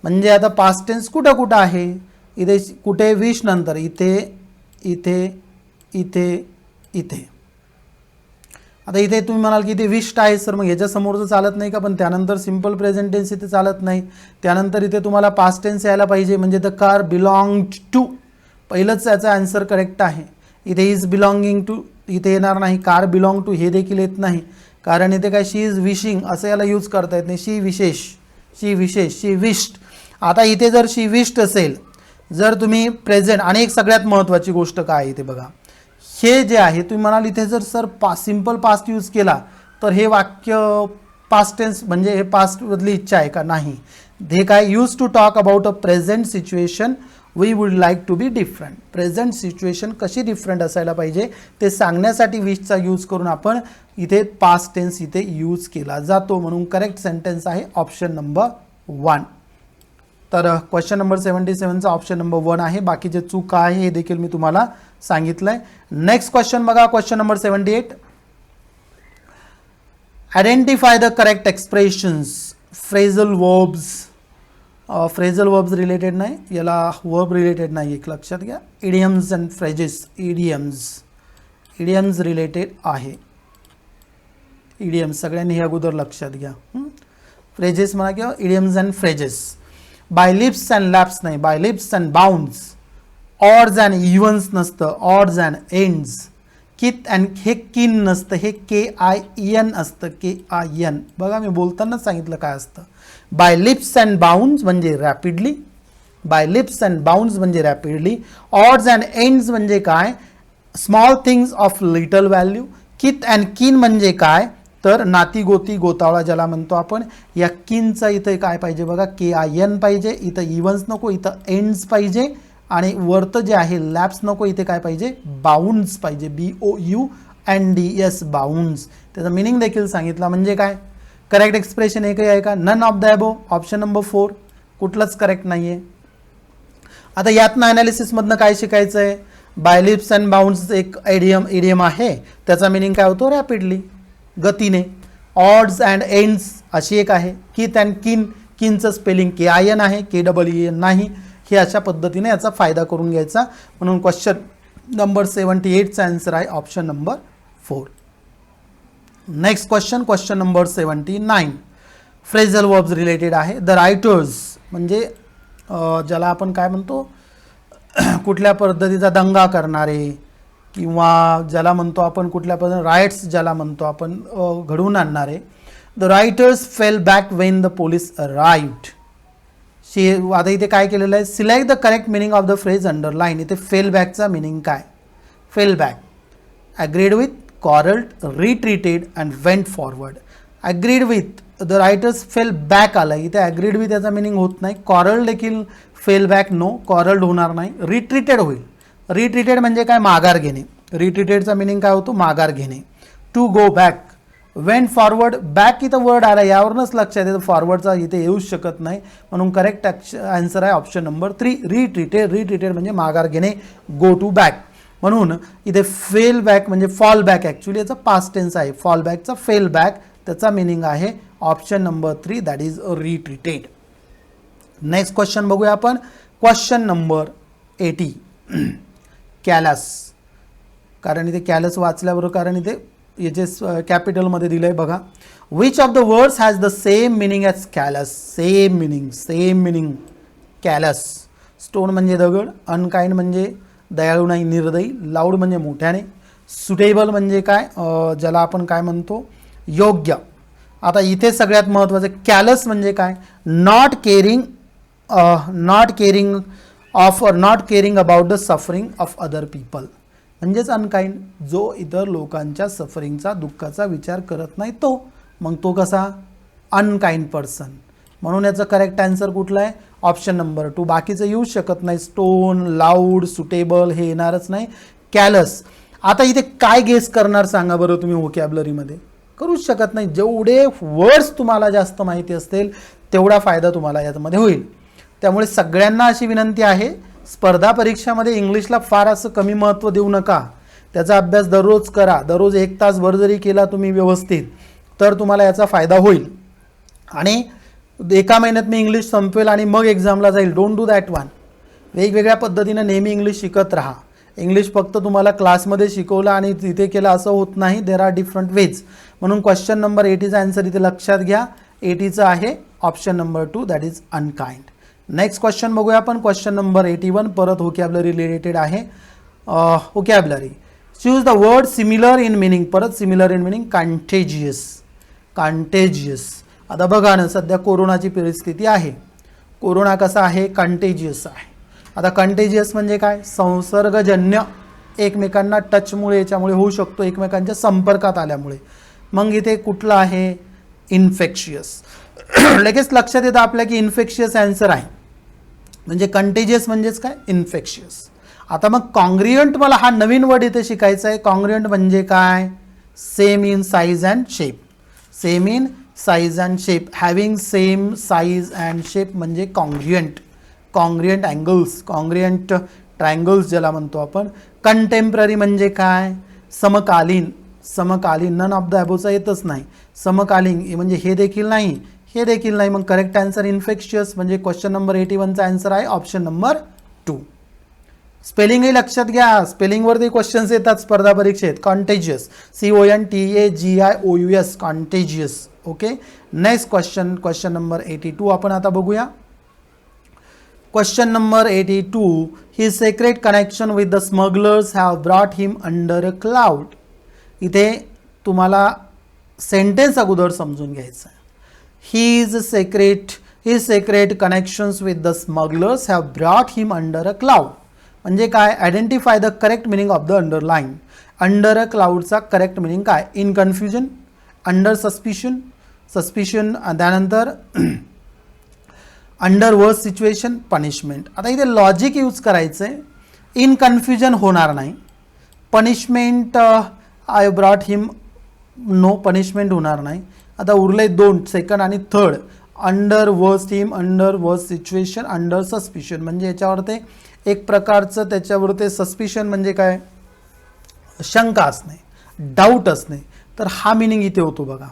S1: म्हणजे आता पास्ट टेन्स कुठं कुठं आहे, इथे कुठे विश नंतर इथे इथे इथे इथे. आता इथे तुम्ही म्हणाल की इथे विश्ड आहे सर, मग ह्याच्या समोरचं चालत नाही का, पण त्यानंतर सिंपल प्रेझेंट टेन्स इथे चालत नाही. त्यानंतर इथे तुम्हाला पास्ट टेन्स यायला पाहिजे. म्हणजे द कार बिलॉंग्ड टू, पहिलंच याचा आन्सर करेक्ट आहे. इथे इज बिलॉंगिंग टू इथे येणार नाही. कार बिलॉंग टू हे देखील येत नाही, कारण इथे काय शी इज विशिंग असं याला यूज करता येत नाही. शी विशेष, शी विशेष, शी विश्ड. आता इथे जर शी विश्ड असेल, जर तुम्ही प्रेझेंट, आणि एक सगळ्यात महत्त्वाची गोष्ट काय आहे इथे बघा, हे जे आहे तुम्ही म्हणाल इथे जर सर सिंपल पास्ट यूज केला तर हे वाक्य पास्ट टेन्स म्हणजे हे पास्टमधली इच्छा आहे का, नाही. हे काय use to talk about a present situation we would like to be different. Present situation कशी डिफरंट असायला पाहिजे ते सांगण्यासाठी विशचा यूज करून आपण इथे पास्ट टेन्स इथे यूज केला जातो. म्हणून करेक्ट सेंटेन्स आहे ऑप्शन नंबर 1. तर क्वेश्चन नंबर 77चा ऑप्शन नंबर 1 आहे. बाकीचे चूक आहे हे देखील मी तुम्हाला सांगितलं आहे. नेक्स्ट क्वेश्चन बघा, question number 78. Identify the correct expressions. Phrasal verbs, phrasal verbs related नाही, याला वर्ब रिलेटेड नाही, एक लक्षात घ्या. Idioms and phrases, idioms related आहे. इडियम्स सगळ्यांनी हे अगोदर लक्षात घ्या. फ्रेजेस म्हणा किंवा idioms and phrases. By leaps and laps नाही, by leaps and bounds. Odds and evens नसतं, odds and ends. Kith and हे किन नसतं, हे KIN असतं, KIN. बघा मी बोलतानाच सांगितलं काय असतं. बाय लिप्स अँड बाउंड्स म्हणजे rapidly, by leaps and bounds म्हणजे रॅपिडली. ऑड्स अँड एंड्स म्हणजे काय, small things of little value. Kith and kin म्हणजे काय, तर नाती गोती गोतावळा ज्याला म्हणतो आपण. या किनचा इथं काय पाहिजे बघा, KIN पाहिजे. इथं इव्हन्स नको, इथं एंड्स पाहिजे. आणि वरतं जे आहे लॅप्स नको, इथे काय पाहिजे, बाउंड्स पाहिजे. BOUNDS bounds. त्याचा मिनिंग देखील सांगितला. म्हणजे काय, करेक्ट एक्सप्रेशन एकही आहे का, none of the above, option number 4 कुठलंच करेक्ट नाही आहे. आता यातनं ॲनालिसिसमधनं काय शिकायचं आहे, बाय लिप्स अँड बाउंड्स एक इडियम आहे, त्याचा मिनिंग काय होतो, रॅपिडली, गतीने. ऑड्स अँड एंड्स अशी एक आहे. कित अँड किन, किनचं स्पेलिंग KIN आहे, KEEN नाही. हे अशा पद्धतीने याचा फायदा करून घ्यायचा. म्हणून क्वेश्चन नंबर 78चा आन्सर आहे option number 4. Next question, question number 79. Phrasal verbs related आहे. द रायटर्स म्हणजे ज्याला आपण काय म्हणतो, कुठल्या पद्धतीचा दंगा करणारे, किंवा ज्याला म्हणतो आपण कुठल्या पद्धतीने रायट्स ज्याला म्हणतो आपण घडवून आणणारे. The writers fell back when the police arrived. आता इथे काय केलेलं आहे, select the correct meaning of the phrase underline. इथे फेल बॅकचा मिनिंग काय, fell back, agreed with, quarrelled, retreated and went forward. Agreed with, the writers fell back आलं, इथे ॲग्रीड विथ याचा मिनिंग होत नाही. कॉरल्ड देखील फेल बॅक नो, कॉरल्ड होणार नाही. रिट्रीटेड होईल. रिट्रीटेड म्हणजे काय, माघार घेणे. रिट्रीटेडचा मिनिंग काय होतो, माघार घेणे. To go back. Went forward, back इथं वर्ड आला, यावरूनच लक्षात येतं फॉरवर्डचा इथे येऊच शकत नाही. म्हणून करेक्ट आन्सर आहे ऑप्शन नंबर 3 रिट्रीटेड. रिट्रीटेड म्हणजे माघार घेणे, गो टू बॅक. म्हणून इथे फेल बॅक म्हणजे फॉल बॅक, ॲक्च्युली याचा पास्ट टेन्स आहे. फॉल बॅकचा फेल बॅक, त्याचा मिनिंग आहे option number 3 that is retreated. Next question बघूया आपण. Question number 80 callus. कारण इथे कॅलस वाचल्याबरोबर, कारण इथे याचे कॅपिटलमध्ये दिलं आहे बघा. Which of the words has the same meaning as callus. Same meaning callus. Stone म्हणजे दगड, अनकाइंड म्हणजे दयाळू नाही निर्दयी, लाऊड म्हणजे मोठ्याने, सुटेबल म्हणजे काय ज्याला आपण काय म्हणतो योग्य. आता इथे सगळ्यात महत्त्वाचं कॅलस म्हणजे काय, not caring about the suffering of other people. म्हणजेच अनकाइंड, जो इतर लोकांच्या सफरिंगचा दुःखाचा विचार करत नाही तो. मग तो कसा अनकाइंड पर्सन. म्हणून याचं करेक्ट आन्सर कुठलं आहे ऑप्शन नंबर 2. बाकीचं येऊ शकत नाही. स्टोन, लाऊड, सुटेबल हे येणारच नाही. कॅलस. आता इथे काय गेस करणार सांगा बरं तुम्ही व्होकॅब्युलरीमध्ये. करूच शकत नाही. जेवढे वर्ड्स तुम्हाला जास्त माहिती असतील तेवढा फायदा तुम्हाला यामध्ये होईल. त्यामुळे सगळ्यांना अशी विनंती आहे, स्पर्धा परीक्षामध्ये इंग्लिशला फार असं कमी महत्त्व देऊ नका. त्याचा अभ्यास दररोज करा. दररोज 1 तासभर जरी केला तुम्ही व्यवस्थित तर तुम्हाला याचा फायदा होईल. आणि एका महिन्यात मी इंग्लिश संपवेल आणि मग एक्झामला जाईल, डोंट डू दॅट वन. वेगवेगळ्या पद्धतीनं नेहमी इंग्लिश शिकत राहा. इंग्लिश फक्त तुम्हाला क्लासमध्ये शिकवलं आणि तिथे केलं असं होत नाही. There are different ways. म्हणून क्वेश्चन नंबर 80चा आन्सर इथे लक्षात घ्या. 80चं आहे option number 2 that is unkind. Next question बघूया आपण. क्वेश्चन नंबर 81 परत व्होकॅब्युलरी रिलेटेड आहे. Vocabulary. Choose the word similar in meaning. परत सिमिलर इन मिनिंग. कंटेजियस. आता बघा ना, सध्या कोरोनाची परिस्थिती आहे. कोरोना कसा आहे, कंटेजियस आहे. आता कंटेजियस म्हणजे काय, संसर्गजन्य, एकमेकांना टचमुळे याच्यामुळे होऊ शकतो, एकमेकांच्या संपर्कात आल्यामुळे. मग इथे कुठलं आहे, इन्फेक्शियस. लगेच लक्षात येतं आपल्या की इन्फेक्शियस आन्सर आहे. म्हणजे कंटेजियस म्हणजेच काय, इन्फेक्शियस. आता मग कॉन्ग्रियंट, मला हा नवीन वर्ड इथे शिकायचा आहे. कॉन्ग्रियंट म्हणजे काय, same in size and shape. Same in size and shape, having same size and shape म्हणजे congruent. Congruent angles, congruent triangles ज्याला म्हणतो आपण. कंटेम्पररी म्हणजे काय, समकालीन. नन ऑफ द अबोवचा येतच नाही. समकालीन म्हणजे हे देखील नाही, हे देखील नाही. मग करेक्ट आन्सर इन्फेक्शियस. म्हणजे क्वेश्चन नंबर 81चा आन्सर आहे ऑप्शन नंबर 2. स्पेलिंगही लक्षात घ्या. स्पेलिंगवरती क्वेश्चन्स येतात स्पर्धा परीक्षेत. Contagious, CONTAGIOUS, contagious. Okay. Next question number 82 आपण आता बघूया. Question number 82. His secret connection with the smugglers have brought him under a cloud. इथे तुम्हाला सेंटेन्स अगोदर समजून घ्यायचं आहे. His secret connections with the smugglers have brought him under a cloud. म्हणजे काय, identify the correct meaning of the underline. Under a क्लाउडचा correct meaning काय, इन कन्फ्युजन, अंडर सस्पिशन, त्यानंतर अंडर वर्स सिच्युएशन, पनिशमेंट. आता इथे logic use करायचं आहे. In confusion होणार नाही. Punishment, I brought him, no, punishment होणार नाही. आता उरले 2, सेकंड आणि third. Under worst him, under worst situation, under suspicion. म्हणजे याच्यावर ते एक प्रकारचं त्याच्यावर ते सस्पिशन म्हणजे काय, शंका असणे, डाऊट असणे. तर हा मिनिंग इथे होतो बघा.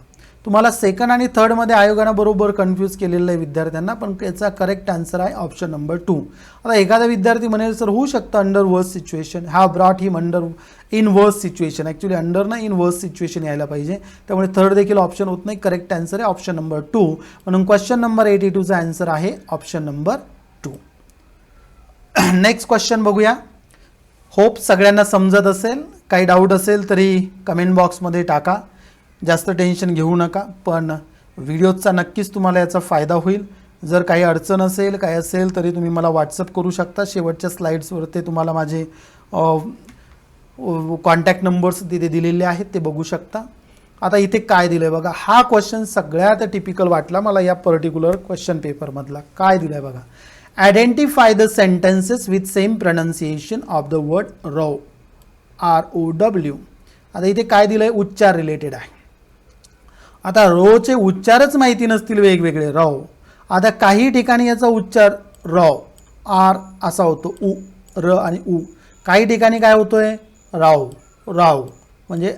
S1: तुम्हाला सेकंड आणि थर्डमध्ये आयोगानं बरोबर कन्फ्यूज केलेलं आहे विद्यार्थ्यांना, पण याचा करेक्ट आन्सर आहे ऑप्शन नंबर 2. आता एखादा विद्यार्थी म्हणेल सर होऊ शकतं under worse situation, have brought him under in वर्स सिच्युएशन. ॲक्च्युली अंडर ना इन वर्स सिच्युएशन यायला पाहिजे. त्यामुळे थर्ड देखील ऑप्शन होत नाही. करेक्ट आन्सर आहे ऑप्शन नंबर 2. म्हणून क्वेश्चन नंबर 82चा आन्सर आहे ऑप्शन नंबर 2. नेक्स्ट क्वेश्चन बघूया. होप सगळ्यांना समजत असेल. काही डाऊट असेल तरी कमेंट बॉक्समध्ये टाका. जास्त टेन्शन घेऊ नका, पण व्हिडिओचा नक्कीच तुम्हाला याचा फायदा होईल. जर काही अडचण असेल, काय असेल तरी तुम्ही मला व्हॉट्सअप करू शकता. शेवटच्या स्लाईड्सवरती तुम्हाला माझे कॉन्टॅक्ट नंबर्स तिथे दिलेले आहेत, ते बघू शकता. आता इथे काय दिलं आहे बघा. हा क्वेश्चन सगळ्यात टिपिकल वाटला मला या पर्टिक्युलर क्वेश्चन पेपरमधला. काय दिलं आहे बघा, identify the sentences with same pronunciation of the word ROW, ROW. आता इथे काय दिलं आहे, उच्चार रिलेटेड आहे. आता रोचे उच्चारच माहिती नसतील वेगवेगळे, ROW. आता काही ठिकाणी याचा उच्चार ROW, R असा होतो, उ, र आणि उ. काही ठिकाणी काय होतोय राव, राव म्हणजे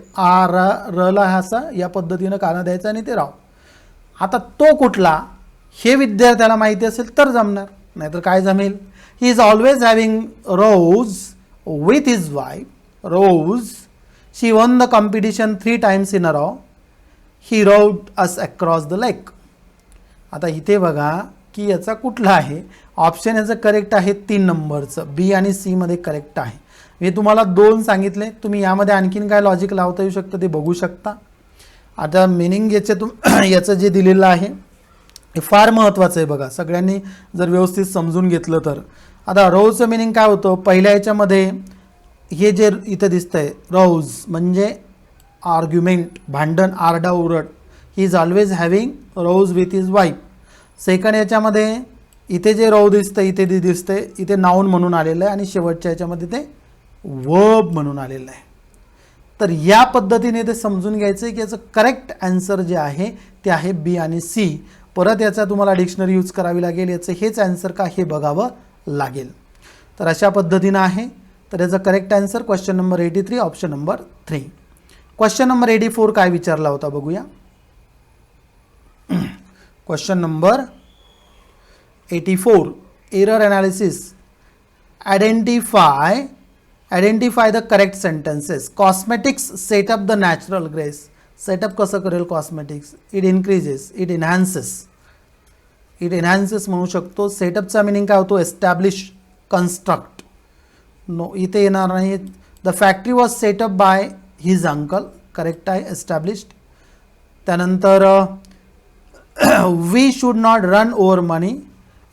S1: रला असा या पद्धतीनं काना द्यायचा आणि ते राव. आता तो कुठला हे विद्यार्थ्याला माहिती असेल तर जमणार, नाहीतर काय जमेल. He is always having rows with his wife. Rows she won the competition 3 times in a row. He rowed us across the lake. आता इथे बघा की याचा कुठला आहे ऑप्शन, याचं करेक्ट आहे 3 नंबरचं, बी आणि सी मध्ये करेक्ट आहे. मी तुम्हाला 2 सांगितले, तुम्ही यामध्ये आणखीन काय लॉजिक लावता येऊ शकतं ते बघू शकता. आता मिनिंग याचं जे दिलेलं आहे हे फार महत्त्वाचं आहे बघा, सगळ्यांनी जर व्यवस्थित समजून घेतलं तर. आता रोजचं मिनिंग काय होतं, पहिल्या याच्यामध्ये हे जे इथं दिसतंय रोज म्हणजे आर्ग्युमेंट, भांडण, आरडाओरड. He is always having rows with his wife. Second याच्यामध्ये इथे जे रोज दिसतं इथे दिसतंय इथे नाऊन म्हणून आलेलं आहे आणि शेवटच्या याच्यामध्ये ते वर्ब म्हणून आलेलं आहे. तर या पद्धतीने ते समजून घ्यायचं आहे की याचं करेक्ट आन्सर जे आहे ते आहे बी आणि सी. परत याचा तुम्हाला डिक्शनरी यूज करावी लागेल, याचं हेच आन्सर का हे बघावं लागेल. तर अशा पद्धतीनं आहे. तर याचा correct answer question number 83 option number 3. Question number 84 काय विचारला होता बघूया. Question number 84 error analysis. Identify the correct sentences. Cosmetics setup the natural grace. Setup कसं करेल कॉस्मेटिक्स, इट इन्क्रीजेस, इट एनहान्सेस म्हणू शकतो. सेटअपचा मिनिंग काय होतो एस्टॅब्लिश, कन्स्ट्रक्ट. नो इथे येणार नाही. The factory was set up by his uncle, correct आहे एस्टॅब्लिश्ड. त्यानंतर we should not run over money.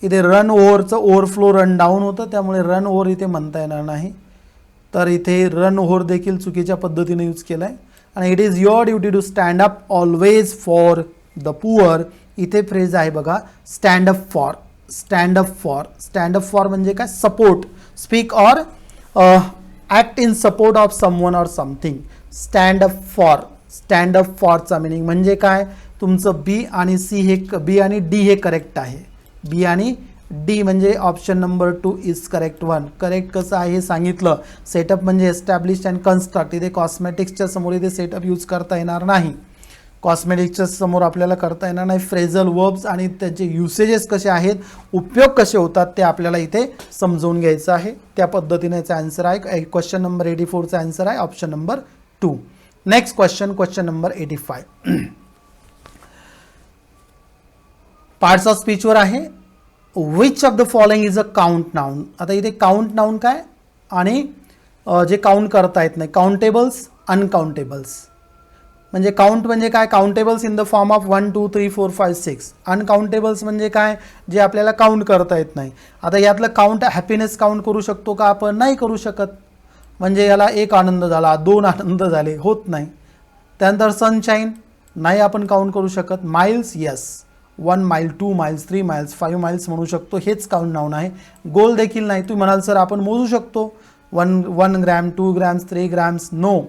S1: इथे रन ओव्हरचं ओव्हरफ्लो रन डाऊन होतं त्यामुळे रन ओव्हर इथे म्हणता येणार नाही. तर इथे रन ओव्हर देखील चुकीच्या पद्धतीने यूज केला आहे. आणि it is your duty to stand up always for the poor. इथे फ्रेज आहे बघा stand up for. Stand up for, stand up for म्हणजे काय support, speak or act in support of someone or something. Stand up for, stand up फॉरचा meaning म्हणजे काय, तुमचं बी आणि सी हे बी आणि डी हे करेक्ट आहे. बी आणि डी म्हणजे option number 2 is correct one. Correct कसं आहे हे सांगितलं. सेटअप म्हणजे एस्टॅब्लिश अँड कन्स्ट्रक्ट. इथे कॉस्मेटिक्सच्या समोर इथे सेटअप यूज करता येणार नाही. कॉस्मेटिक्सच्या समोर आपल्याला करता येणार नाही. फ्रेझल वर्ब्स आणि त्याचे युसेजेस कसे आहेत, उपयोग कसे होतात ते आपल्याला इथे समजून घ्यायचं आहे. त्या पद्धतीने याचा आन्सर आहे क्वेश्चन नंबर 84चा आन्सर आहे option number 2. Next question, question number 85 parts of स्पीचवर आहे. Which of the following is a count noun. आता इथे काउंट नाउन काय आणि जे काउंट करता येत नाही, काउंटेबल्स, अनकाउंटेबल्स. म्हणजे काउंट म्हणजे काय, countables in the form of 1 2 3 4 5 6. Uncountables म्हणजे काय, जे आपल्याला काउंट करता येत नाही. आता यातलं काउंट हॅपीनेस काउंट करू शकतो का आपण, नाही करू शकत. म्हणजे याला 1 आनंद झाला, 2 आनंद झाले, होत नाही. त्यानंतर सनशाईन नाही आपण काउंट करू शकत. माइल्स यस, 1 माइल 2 माइल्स 3 माइल्स 5 माइल्स म्हणू शकतो, हेच काउंट नाउन आहे. गोल देखील नाही. तुम्ही म्हणाल सर आपण मोजू शकतो 1 ग्रॅम 2 ग्रॅम्स 3 ग्रॅम्स, नो,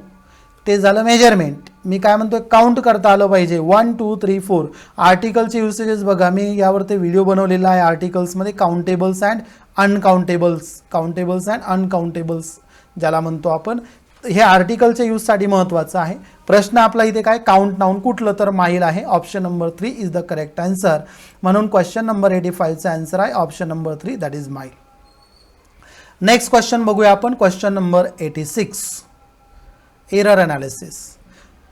S1: ते झालं मेजरमेंट. मी काय म्हणतो काउंट करता आलं पाहिजे 1 2 3 4. आर्टिकलचे युसेजेस बघा, मी यावरती व्हिडिओ बनवलेला आहे आर्टिकल्समध्ये. Countables and uncountables, countables and uncountables ज्याला म्हणतो आपण. हे आर्टिकलच्या यूजसाठी महत्त्वाचं आहे. प्रश्न आपला इथे काय, काउंट नाउन कुठलं, तर माईल आहे. Option number 3 is the correct answer. म्हणून क्वेश्चन नंबर 85चा आन्सर आहे option number 3, that is mile. Next question बघूया आपण. Question number 86 error analysis.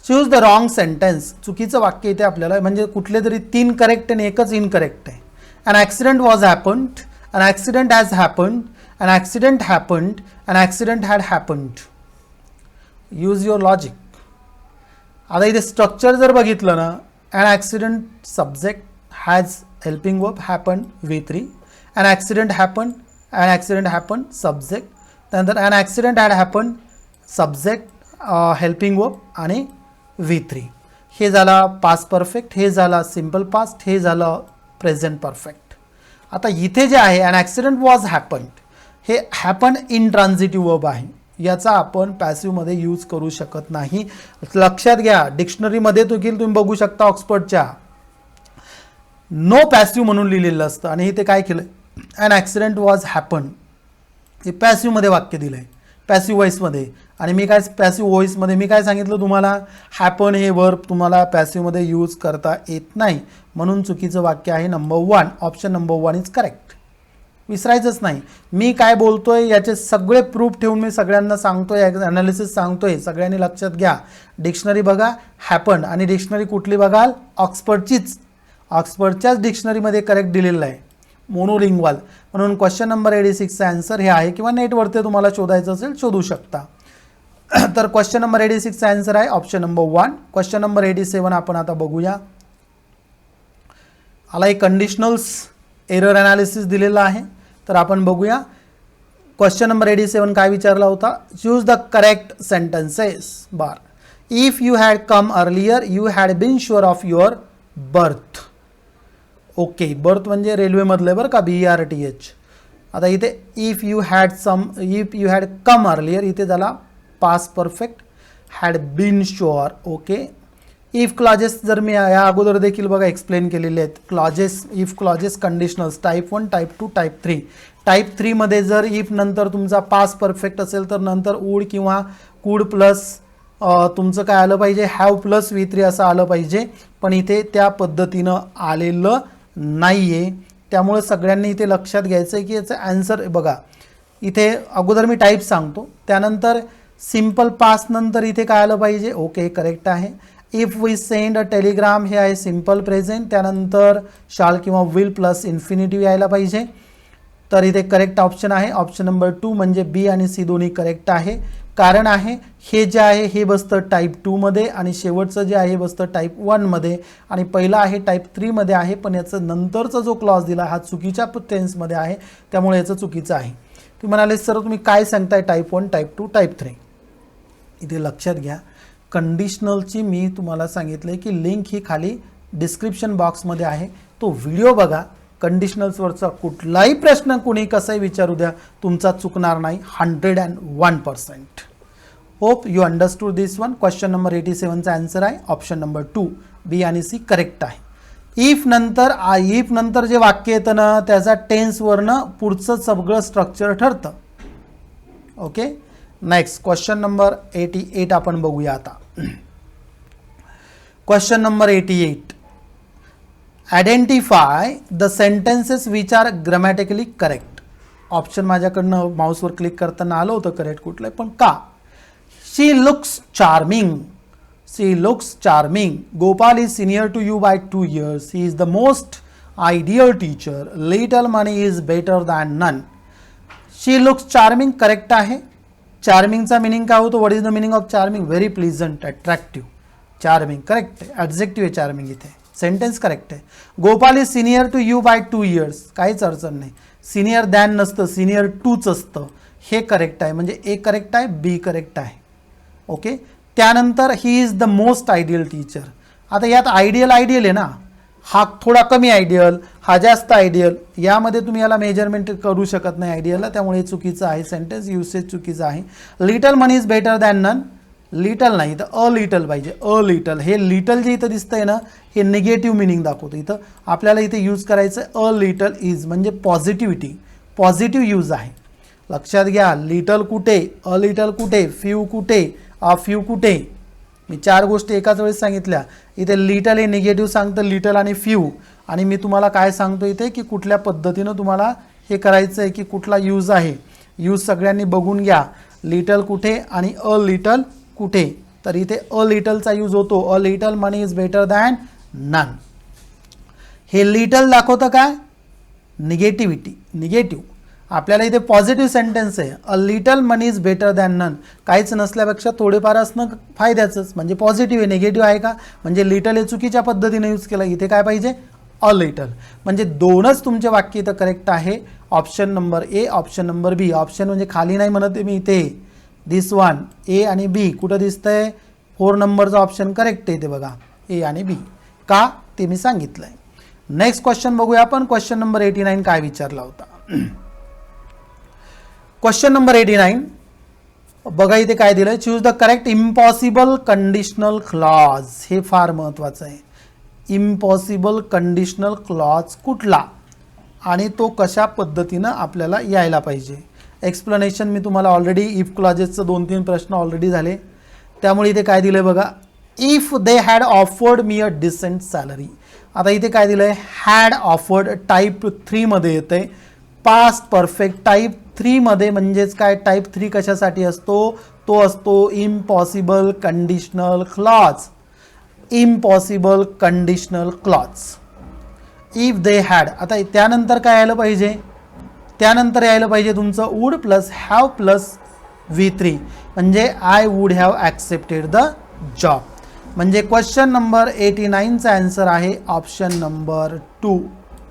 S1: Choose the wrong sentence. चुकीचं वाक्य इथे आपल्याला म्हणजे कुठले तरी 3 करेक्ट आणि एकच इनकरेक्ट आहे. An accident was happened, an accident has happened, an accident happened, an accident had happened. Use your logic. आता इथे स्ट्रक्चर जर बघितलं ना, an accident subject has helping verb happen V3, an accident happen, an accident happen subject, त्यानंतर an accident had happen subject helping verb आणि V3. हे झाला past perfect, हे झाला सिम्पल पास्ट, हे झालं प्रेझेंट परफेक्ट. आता इथे जे आहे अन ॲक्सिडेंट वॉज हॅपन्ड, हे हॅपन इन ट्रान्झिटिव्ह वर्ब आहे. याचा आपण पॅसिव्हमध्ये यूज करू शकत नाही. लक्षात घ्या, डिक्शनरीमध्ये तुम्ही बघू शकता ऑक्सफर्डच्या नो पॅसिव्ह म्हणून लिहिलेलं असतं आणि इथे काय केलं, अन ॲक्सिडेंट वॉज हॅपन, हे पॅसिव्हमध्ये वाक्य दिलं आहे. पॅसिव्ह व्हॉइसमध्ये. आणि मी काय पॅसिव्ह व्हॉइसमध्ये मी काय सांगितलं तुम्हाला, हॅपन हे वर्ब तुम्हाला पॅसिव्हमध्ये यूज करता येत नाही, म्हणून चुकीचं वाक्य आहे नंबर 1. Option number 1 is correct. विसरायचंच नाही. मी काय बोलतोय याचे सगळे प्रूफ ठेवून मी सगळ्यांना सांगतोय, ॲनालिसिस सांगतोय, सगळ्यांनी लक्षात घ्या. डिक्शनरी बघा हॅपन, आणि डिक्शनरी कुठली बघाल, ऑक्सफर्डचीच, ऑक्सफर्डच्याच डिक्शनरीमध्ये करेक्ट दिलेलं आहे, मोनोलिंग्वल. म्हणून क्वेश्चन नंबर 86चा आन्सर हे आहे, किंवा नेटवरती तुम्हाला शोधायचं असेल शोधू शकता. तर क्वेश्चन नंबर 86चा आन्सर आहे ऑप्शन नंबर 1. क्वेश्चन नंबर 87 आपण आता बघूया. आला एक कंडिशनल्स एरर ॲनालिसिस दिलेला आहे, तर आपण बघूया. क्वेश्चन नंबर 87 काय विचारला होता, चूज द करेक्ट सेंटेन्सेस. बार, if you had come earlier you had been sure of your berth. Okay, berth म्हणजे रेल्वेमधलं आहे बरं का, BRTH. आता इथे if you had come earlier, इथे झाला past perfect, had been sure. Okay, if clauses जर मी या अगोदर देखील बघा एक्सप्लेन केलेले आहेत. Clauses, if clauses conditionals type 1, type 2, type 3. Type 3 मध्ये जर इफ नंतर तुमचा पास्ट परफेक्ट असेल तर नंतर वूड किंवा कुड प्लस तुमचं काय आलं पाहिजे, हॅव प्लस V3 असं आलं पाहिजे, पण इथे त्या पद्धतीनं आलेलं नाही आहे. त्यामुळे सगळ्यांनी इथे लक्षात घ्यायचं आहे की याचं आन्सर बघा, इथे अगोदर मी टाईप सांगतो, त्यानंतर सिम्पल पास्ट नंतर इथे काय आलं पाहिजे. ओके, करेक्ट आहे. If we send a telegram हे आहे सिम्पल प्रेझेंट, त्यानंतर शाल किंवा विल प्लस इन्फिनिटिव्ह यायला पाहिजे, तर इथे करेक्ट ऑप्शन आहे ऑप्शन नंबर 2. म्हणजे बी आणि सी दोन्ही करेक्ट आहे. कारण आहे हे जे आहे हे बसतं टाईप 2 मध्ये, आणि शेवटचं जे आहे हे बसतं टाईप 1 मध्ये, आणि पहिला आहे टाईप 3 मध्ये आहे, पण याचं नंतरचा जो क्लॉज दिला हा चुकीच्या टेन्समध्ये आहे, त्यामुळे याचं चुकीचं आहे. तुम्ही म्हणाले सर तुम्ही काय सांगताय टाईप 1, टाईप 2, टाईप 3. इथे लक्षात घ्या, कंडिशनलची मी तुम्हाला सांगितलं की लिंक ही खाली डिस्क्रिप्शन बॉक्समध्ये आहे, तो व्हिडिओ बघा. कंडिशनल्सवरचा कुठलाही प्रश्न कुणी कसाही विचारू द्या, तुमचा चुकणार नाही 101%. Hope you understood this one. Question number 87चा आन्सर आहे ऑप्शन नंबर 2, बी आणि सी करेक्ट आहे. इफ नंतर जे वाक्य येतं ना त्याचा टेन्सवरनं पुढचं सगळं स्ट्रक्चर ठरतं. ओके, नेक्स्ट क्वेश्चन नंबर 88 आपण बघूया आता. Question number 88, identify the sentences which are grammatically correct. Option माझ्याकडनं माऊसवर क्लिक करताना आलं होतं करेक्ट कुठलं, पण का. She looks charming, she looks charming. Gopal is senior to you by 2 years. He is the most ideal teacher. Little money is better than none. She looks charming correct आहे. चार्मिंगचा meaning काय होतो, what is the meaning of charming, very pleasant, attractive. Charming correct आहे, adjective आहे charming इथे, sentence correct आहे. Gopal is senior to you by 2 years, काहीच अडचण नाही. सिनियर दॅन नसतं, सिनियर टूच असतं, हे करेक्ट आहे. म्हणजे ए करेक्ट आहे, बी करेक्ट आहे. ओके, त्यानंतर ही is the most ideal teacher. आता यात आयडियल आहे ना, हा थोडा कमी आयडियल, हा जास्त आयडियल, यामध्ये तुम्ही याला मेजरमेंट करू शकत नाही आयडियलला, त्यामुळे चुकीचं आहे, सेंटेन्स युसेज चुकीचं आहे. Little money is better than none, little नाही तर अ लिटल पाहिजे, अ लिटल. हे लिटल जे इथं दिसतंय ना हे निगेटिव्ह मिनिंग दाखवतं. इथं आपल्याला इथे यूज करायचं अ लिटल इज, म्हणजे पॉझिटिव्हिटी, पॉझिटिव्ह यूज आहे. लक्षात घ्या, लिटल कुठे, अ लिटल कुठे, फ्यू कुठे, अ फ्यू कुठे. मी 4 गोष्टी एकाच वेळेस सांगितल्या. इथे लिटल हे निगेटिव्ह सांगतं, लिटल आणि फ्यू. आणि मी तुम्हाला काय सांगतो इथे की कुठल्या पद्धतीनं तुम्हाला हे करायचं आहे, की कुठला यूज आहे. यूज सगळ्यांनी बघून घ्या, लिटल कुठे आणि अ लिटल कुठे. तर इथे अ लिटलचा यूज होतो, a little money is better than none. हे लिटल दाखवतं काय, निगेटिव्हिटी, निगेटिव्ह. आपल्याला इथे पॉझिटिव्ह सेंटेन्स आहे, a little money is better than none. काहीच नसल्यापेक्षा थोडेफार असणं फायद्याचंच, म्हणजे पॉझिटिव्ह आहे. निगेटिव्ह आहे का, म्हणजे लिटल हे चुकीच्या पद्धतीने यूज केलं. इथे काय पाहिजे, अ लिटल. म्हणजे 2च तुमचे वाक्य इथं करेक्ट आहे, option number A, option number B. Option म्हणजे खाली नाही म्हणते मी इथे, दिस वन, ए आणि बी. कुठं दिसतंय, 4 नंबरचा ऑप्शन करेक्ट आहे इथे बघा, ए आणि बी. का ते मी सांगितलंय. नेक्स्ट क्वेश्चन बघूया आपण. क्वेश्चन नंबर 89 काय विचारला होता. क्वेश्चन नंबर 89 बघा इथे काय दिलंय, choose the correct impossible conditional clause. हे फार महत्वाचं आहे. इम्पॉसिबल कंडिशनल क्लॉज कुठला आणि तो कशा पद्धतीनं आपल्याला यायला पाहिजे. एक्सप्लेनेशन मी तुम्हाला ऑलरेडी इफ क्लॉजेसचं 2-3 प्रश्न ऑलरेडी झाले. त्यामुळे इथे काय दिलं आहे बघा, if they had offered me a decent salary. आता इथे काय दिलं आहे, हॅड ऑफर्ड टाईप 3 मध्ये येतं आहे. पास्ट परफेक्ट टाईप 3 मध्ये म्हणजेच काय, टाईप 3 कशासाठी असतो, तो असतो impossible conditional clause. Impossible conditional clause. If they had. आता त्यानंतर काय यायला पाहिजे, त्यानंतर यायला पाहिजे तुमचं wood plus have plus V3 म्हणजे I would have accepted the job. म्हणजे क्वेश्चन नंबर 89चा आन्सर आहे ऑप्शन नंबर 2.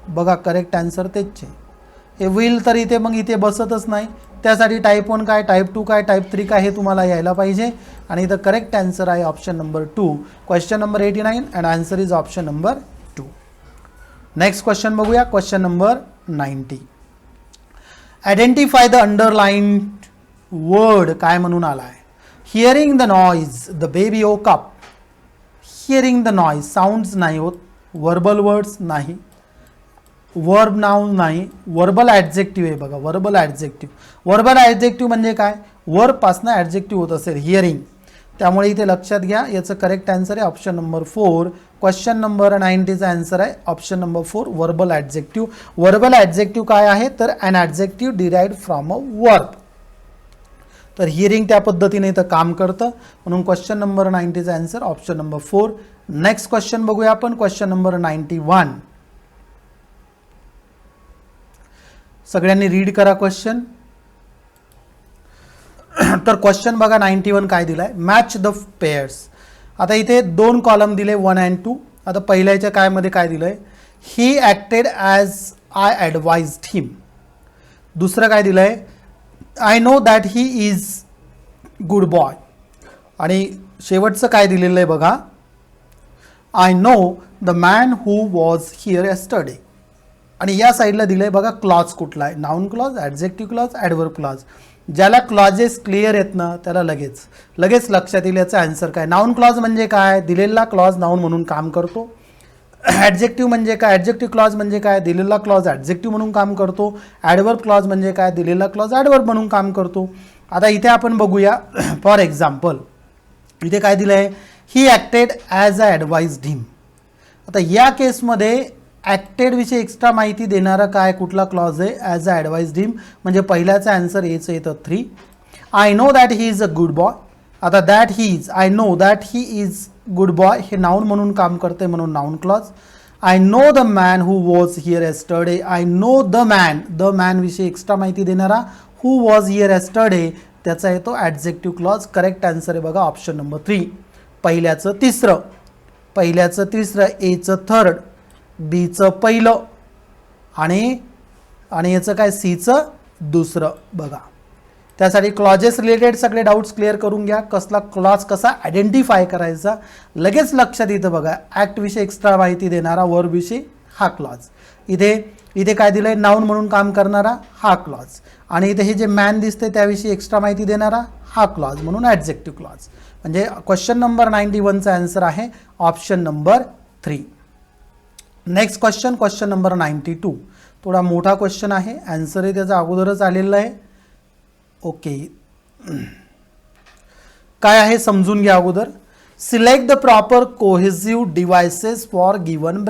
S1: बघा करेक्ट आन्सर तेच आहे. हे विल तर इथे मग इथे बसतच नाही, त्यासाठी टाईप 1 काय, टाईप 2 काय, टाईप 3 काय हे तुम्हाला यायला पाहिजे. आणि इथं करेक्ट आन्सर आहे option number 2, question number 89 and answer is option number 2. Next question बघूया, question number 90. Identify the underlined word काय म्हणून आला आहे. Hearing the noise the baby woke up. Hearing the noise sounds नाही होत, वर्बल वर्ड्स नाही, verb noun नाही, verbal adjective आहे बघा, वर्बल ॲडजेक्टिव्ह. वर्बल ॲडजेक्टिव्ह म्हणजे काय, वर्बपासनं ॲडजेक्टिव्ह होत असेल हिअरिंग, त्यामुळे इथे लक्षात घ्या. याचं करेक्ट आन्सर आहे ऑप्शन नंबर 4. क्वेश्चन नंबर 90चा आन्सर आहे option number 4, verbal adjective. Verbal adjective काय आहे तर an adjective derived from a verb. तर हिअरिंग त्या पद्धतीने इथं काम करतं, म्हणून क्वेश्चन नंबर 90चा answer option number 4. Next question बघूया आपण, क्वेश्चन नंबर 91. सगळ्यांनी रीड करा क्वेश्चन. तर क्वेश्चन बघा 91 काय दिलाय, मॅच द पेअर्स. आता इथे 2 कॉलम दिले 1 and 2. आता पहिल्याच्या काय मध्ये काय दिलंय, ही ॲक्टेड ॲज आय ॲडवाइज्ड हिम. दुसरं काय दिलंय, I know that he is good boy. आणि शेवटचं काय दिलेलं आहे बघा, I know the man who was here yesterday. आणि या साईडला दिलंय बघा क्लॉज कुठला आहे, noun clause, adjective clause, adverb clause. ज्याला क्लॉजेस क्लिअर आहेत ना त्याला लगेच लक्षात येईल याचा आन्सर काय. नाउन क्लॉज म्हणजे काय, दिलेला क्लॉज नाउन म्हणून काम करतो. ॲडजेक्टिव्ह म्हणजे काय, ॲडजेक्टिव्ह क्लॉज म्हणजे काय, दिलेला क्लॉज ॲडजेक्टिव्ह म्हणून काम करतो. ॲडवर्ब क्लॉज म्हणजे काय, दिलेला क्लॉज ॲडवर्ब म्हणून काम करतो. आता इथे आपण बघूया फॉर एक्झाम्पल, इथे काय दिलं आहे, ही ॲक्टेड ॲज अ ॲडवाइज्ड हिम. आता या केसमध्ये ॲक्टेड विषयी एक्स्ट्रा माहिती देणारा काय कुठला क्लॉज आहे, ॲज अ ॲडवाइज्ड हिम. म्हणजे पहिल्याचा आन्सर एचं येतं 3. I know that he is a good boy. आता that he is, I know that he is good boy हे नाउन म्हणून काम करते म्हणून noun clause. I know the man who was here yesterday. I know the man विषयी extra माहिती देणारा हू was here yesterday त्याचा येतो ॲडजेक्टिव्ह क्लॉज. करेक्ट आन्सर आहे बघा ऑप्शन नंबर 3. पहिल्याचं तिसरं, एचं थर्ड, बीचं पहिलं आणि याचं काय सीचं दुसरं. बघा त्यासाठी क्लॉजेस रिलेटेड सगळे डाऊट्स क्लिअर करून घ्या. कसला क्लॉज कसा आयडेंटिफाय करायचा लगेच लक्षात येतं बघा. ॲक्टविषयी एक्स्ट्रा माहिती देणारा, वर्बविषयी हा क्लॉज. इथे काय दिलं आहे, नाउन म्हणून काम करणारा हा क्लॉज. आणि इथे हे जे मॅन दिसते त्याविषयी एक्स्ट्रा माहिती देणारा हा क्लॉज म्हणून ॲडजेक्टिव्ह क्लॉज. म्हणजे क्वेश्चन नंबर 91चा आन्सर आहे option number 3. Next question, question number 92. थोडा मोठा क्वेश्चन आहे, आन्सर आहे त्याचा अगोदरच आलेला आहे. ओके, काय आहे समजून घ्या अगोदर. Select the proper cohesive devices for given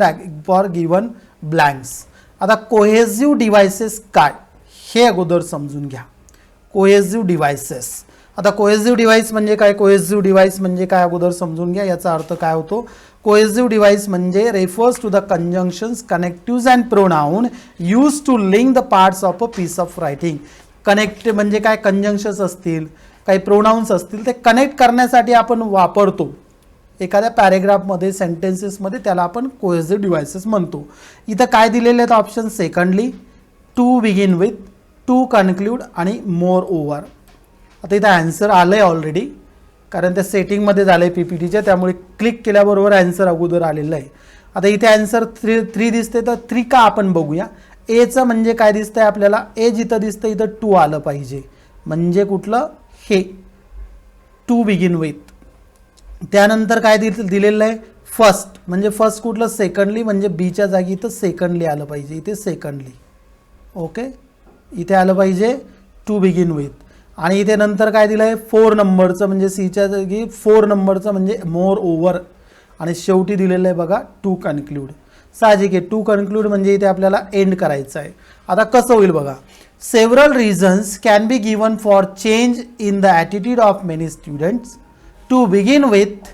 S1: blanks. आता कोहेसिव्ह डिव्हायसेस काय हे अगोदर समजून घ्या. कोहेसिव्ह डिव्हायसेस, आता कोहेसिव्ह डिव्हाइस म्हणजे काय, कोहेसिव्ह डिव्हाइस म्हणजे काय अगोदर समजून घ्या. याचा अर्थ काय होतो, कोहेसिव्ह डिव्हाइस म्हणजे refers to the conjunctions, connectives and pronoun use to link the parts of a piece of writing. Connect म्हणजे काय, कंजंक्शन्स असतील, काही प्रोनाउन्स असतील, ते कनेक्ट करण्यासाठी आपण वापरतो एखाद्या पॅरेग्राफमध्ये, सेंटेन्सेसमध्ये, त्याला आपण कोहेसिव्ह डिव्हाइसेस म्हणतो. इथं काय दिलेले आहेत option, secondly, to begin with, to conclude आणि मोर ओव्हर. आता इथं आन्सर आलं आहे ऑलरेडी, कारण त्या सेटिंगमध्ये झालं आहे PPTच्या, त्यामुळे क्लिक केल्याबरोबर आन्सर अगोदर आलेलं आहे. आता इथे आन्सर 3 दिसते, तर 3 का आपण बघूया. एचं म्हणजे काय दिसतंय आपल्याला, ए जिथं दिसतं इथं 2 आलं पाहिजे, म्हणजे कुठलं हे टू बिगिन विथ. त्यानंतर काय दिलेलं आहे, फर्स्ट, म्हणजे फर्स्ट कुठलं, सेकंडली, म्हणजे बीच्या जागी इथं सेकंडली आलं पाहिजे, इथे सेकंडली. ओके, इथे आलं पाहिजे टू बिगिन विथ. आणि इथे नंतर काय दिलं आहे 4 नंबरचं म्हणजे सीच्या जागी 4 नंबरचं म्हणजे मोर ओव्हर. आणि शेवटी दिलेलं आहे बघा टू कन्क्लूड. साहजिक आहे टू कन्क्लूड म्हणजे इथे आपल्याला एंड करायचं आहे. आता कसं होईल बघा. Several reasons can be given for change in the attitude of many students. To begin with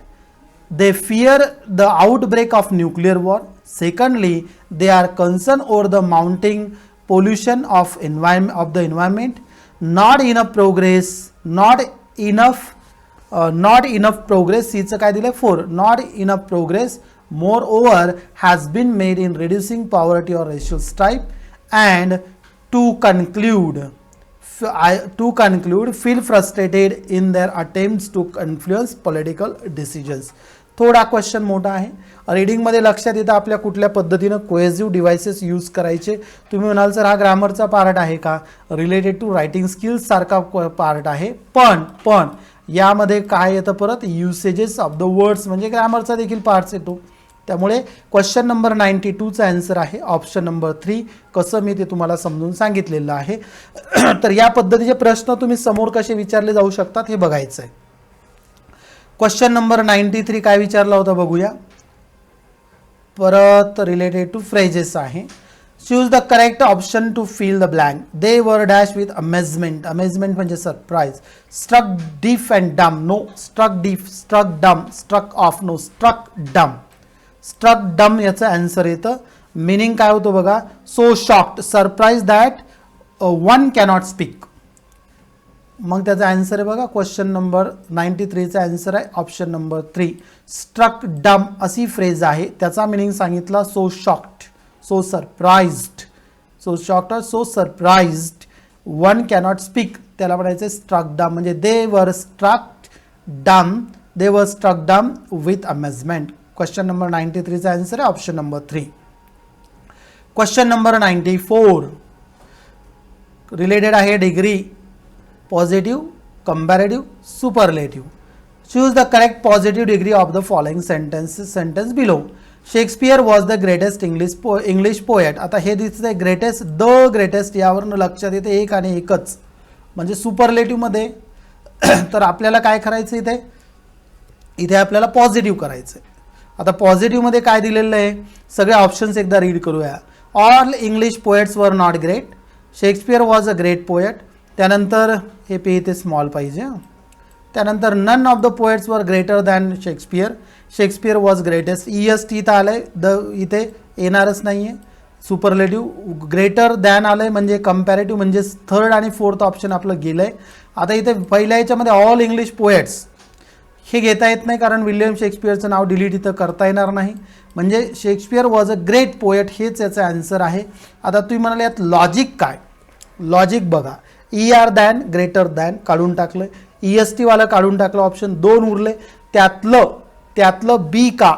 S1: they fear the outbreak of nuclear war. Secondly, they are concerned over the mounting pollution of the environment. Not enough progress. Not enough progress. C चं काय दिलंय 4. Not enough progress moreover has been made in reducing poverty or racial strife. And to conclude, feel frustrated in their attempts to influence political decisions. थोडा question मोठा आहे. रीडिंगमध्ये लक्षात येतं आपल्या कुठल्या पद्धतीनं कोहेसिव्ह डिव्हाइसेस यूज करायचे. तुम्ही म्हणाल सर हा ग्रामरचा पार्ट आहे का, रिलेटेड टू रायटिंग स्किल्स सारखा पार्ट आहे. पण यामध्ये काय येतं परत युसेजेस ऑफ द वर्ड्स म्हणजे ग्रामरचा देखील पार्ट्स येतो. त्यामुळे क्वेश्चन नंबर 92चा आन्सर आहे ऑप्शन नंबर 3. कसं मी ते तुम्हाला समजून सांगितलेलं आहे. तर या पद्धतीचे प्रश्न तुम्ही समोर कसे विचारले जाऊ शकतात हे बघायचं आहे. क्वेश्चन नंबर 93 काय विचारला होता बघूया. परत रिलेटेड टू फ्रेजेस आहे. Choose the correct option to fill the blank. They were dash with amazement. Amazement म्हणजे surprise. Struck deaf and dumb. No. Struck deaf. Struck dumb. Struck off. No. Struck dumb. Struck dumb याचं answer येतं. Meaning काय होतं बघा. So shocked. Surprise that one cannot speak. मग त्याचा answer आहे बघा क्वेश्चन नंबर 93चा आन्सर आहे ऑप्शन नंबर 3. स्ट्रक डम अशी फ्रेज आहे. त्याचा मिनिंग सांगितला so shocked, so surprised. So shocked और so surprised one cannot speak. त्याला म्हणायचं स्ट्रक डम म्हणजे दे वर स्ट्रक डम. दे were struck dumb with amazement. Question number 93चा आन्सर आहे option number 3. Question number 94 related आहे degree. Positive, comparative, superlative. Choose the correct positive degree of the following sentence below. Shakespeare was the greatest English poet. आता हे दिसतंय greatest, the greatest यावरून लक्षात येते एक आणि एकच म्हणजे सुपरलेटिव्हमध्ये. तर आपल्याला काय करायचं इथे आपल्याला पॉझिटिव्ह करायचं आहे. आता पॉझिटिव्हमध्ये काय दिलेलं आहे सगळे ऑप्शन्स एकदा रीड करूया. All English poets were not great. Shakespeare was a great poet. त्यानंतर हे पे इथे स्मॉल पाहिजे. त्यानंतर none of the poets were greater than Shakespeare. Shakespeare was greatest. EST इथं आलंय, इथे येणारच नाही आहे. सुपरलेटिव्ह ग्रेटर दॅन आलंय म्हणजे कंपॅरेटिव्ह म्हणजे थर्ड आणि फोर्थ ऑप्शन आपलं गेलं आहे. आता इथे पहिल्या याच्यामध्ये ऑल इंग्लिश पोएट्स हे घेता येत नाही कारण विल्यम शेक्सपियरचं नाव डिलीट इथं करता येणार नाही. म्हणजे Shakespeare was a great poet हेच याचं आन्सर आहे. आता तुम्ही म्हणाले यात लॉजिक काय. लॉजिक बघा. ER दॅन ग्रेटर दॅन काढून टाकलं. EST वाला काढून टाकलं. ऑप्शन 2 उरले. त्यातलं बी का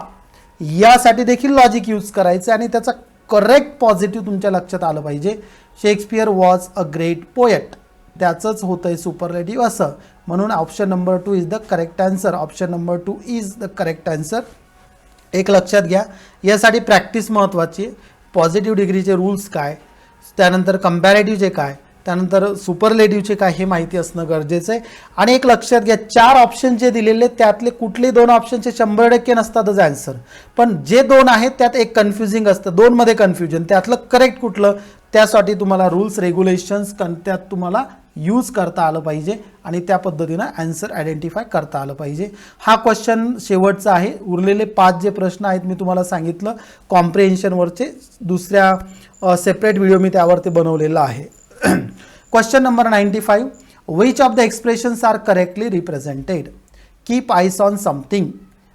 S1: यासाठी देखील लॉजिक यूज करायचं आणि त्याचा करेक्ट पॉझिटिव्ह तुमच्या लक्षात आलं पाहिजे. Shakespeare was a great poet त्याचंच होतंय सुपरलेटिव्ह असं. म्हणून option number 2 is the correct answer. Option number 2 is the correct answer. एक लक्षात घ्या यासाठी प्रॅक्टिस महत्त्वाची आहे. पॉझिटिव्ह डिग्रीचे रूल्स काय, त्यानंतर कंपॅरेटिव्हचे काय, त्यानंतर सुपरलेटिव्हचे काय हे माहिती असणं गरजेचं आहे. आणि एक लक्षात घ्या 4 ऑप्शन जे दिलेले त्यातले कुठले 2 ऑप्शनचे 100% नसतातच आन्सर. पण जे 2 आहेत त्यात एक कन्फ्युजिंग असतं. 2 मध्ये कन्फ्युजन. त्यातलं करेक्ट कुठलं त्यासाठी तुम्हाला रूल्स रेग्युलेशन्स त्यात तुम्हाला यूज करता आलं पाहिजे आणि त्या पद्धतीनं आन्सर आयडेंटिफाय करता आलं पाहिजे. हा क्वेश्चन शेवटचा आहे. उरलेले 5 जे प्रश्न आहेत मी तुम्हाला सांगितलं कॉम्प्रिहेन्शनवरचे दुसऱ्या सेपरेट व्हिडिओ मी त्यावरती बनवलेला आहे. Question number 95. Which of the expressions are correctly represented? Keep eyes on something.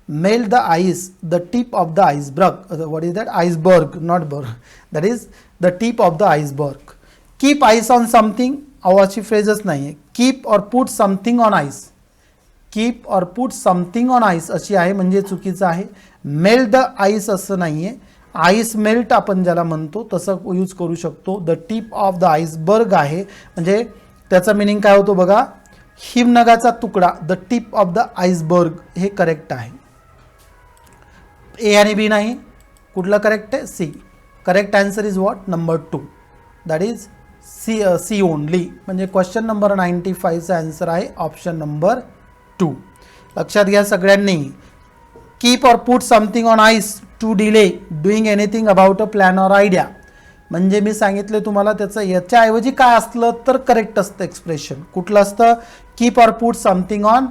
S1: Melt the ice. The tip of the iceberg. What is that? Iceberg, not berg. That is the tip of the iceberg. Keep eyes on something. अवाची फ्रेजच नाही आहे. Keep or put something on ice. Keep or put something on ice अशी आहे म्हणजे चुकीचं आहे. Melt the ice असं नाही आहे. आईस मेल्ट आपण ज्याला म्हणतो तसं यूज करू शकतो. The tip of the iceberg आहे म्हणजे त्याचा मिनिंग काय होतो बघा. हिमनगाचा तुकडा. The tip of the iceberg हे करेक्ट आहे. ए आणि बी नाही. कुठला करेक्ट आहे C. Correct answer is what number 2 that is C only, म्हणजे क्वेश्चन नंबर 95चा आन्सर आहे ऑप्शन नंबर 2. लक्षात घ्या सगळ्यांनी. Keep or put something on ice to delay doing anything about a plan और आयडिया. म्हणजे मी सांगितलं तुम्हाला त्याचं याच्याऐवजी काय असलं तर करेक्ट असतं एक्सप्रेशन. कुठलं असतं? Keep or put something on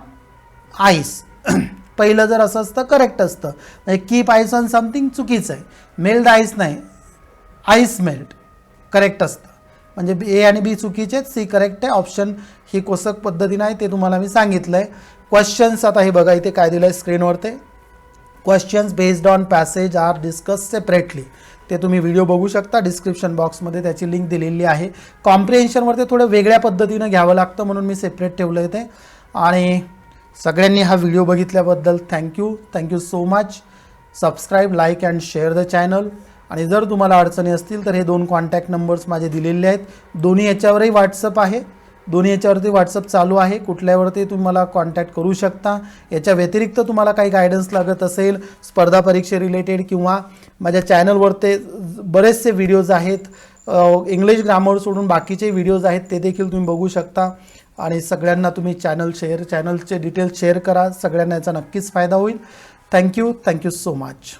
S1: ice. पहिलं जर असं असतं करेक्ट असतं. म्हणजे कीप आईस ऑन समथिंग चुकीचं आहे. मेल्ड आईस नाही, आईस मेल्ट करेक्ट असतं. म्हणजे ए आणि बी चुकीचे, सी करेक्ट आहे. ऑप्शन ही कोष्टक पद्धतीने आहे ते तुम्हाला मी सांगितलं आहे. क्वेश्चन्स आता हे बघा इथे काय दिलं आहे स्क्रीनवरती. Questions based on passage are discuss separately. ते तुम्ही व्हिडिओ बघू शकता, डिस्क्रिप्शन बॉक्समध्ये त्याची लिंक दिलेली आहे. कॉम्प्रिहेन्शनवर ते थोडं वेगळ्या पद्धतीनं घ्यावं लागतं म्हणून मी सेपरेट ठेवलं आहे ते. आणि सगळ्यांनी हा व्हिडिओ बघितल्याबद्दल thank you so much. Subscribe, like and share the channel. आणि जर तुम्हाला अडचणी असतील तर हे 2 कॉन्टॅक्ट नंबर्स माझे दिलेले आहेत. दोन्ही याच्यावरही व्हॉट्सअप आहे, दोन्ही याच्यावरती व्हॉट्सअप चालू आहे. कुठल्यावरती तुम्हाला कॉन्टॅक्ट करू शकता. याच्या व्यतिरिक्त तुम्हाला काही गायडन्स लागत असेल स्पर्धा परीक्षे रिलेटेड किंवा माझ्या चॅनलवरती बरेचसे व्हिडिओज आहेत. इंग्लिश ग्रामर सोडून बाकीचे व्हिडिओज आहेत ते देखील तुम्ही बघू शकता. आणि सगळ्यांना तुम्ही चॅनलचे डिटेल्स शेअर करा. सगळ्यांना याचा नक्कीच फायदा होईल. Thank you so much.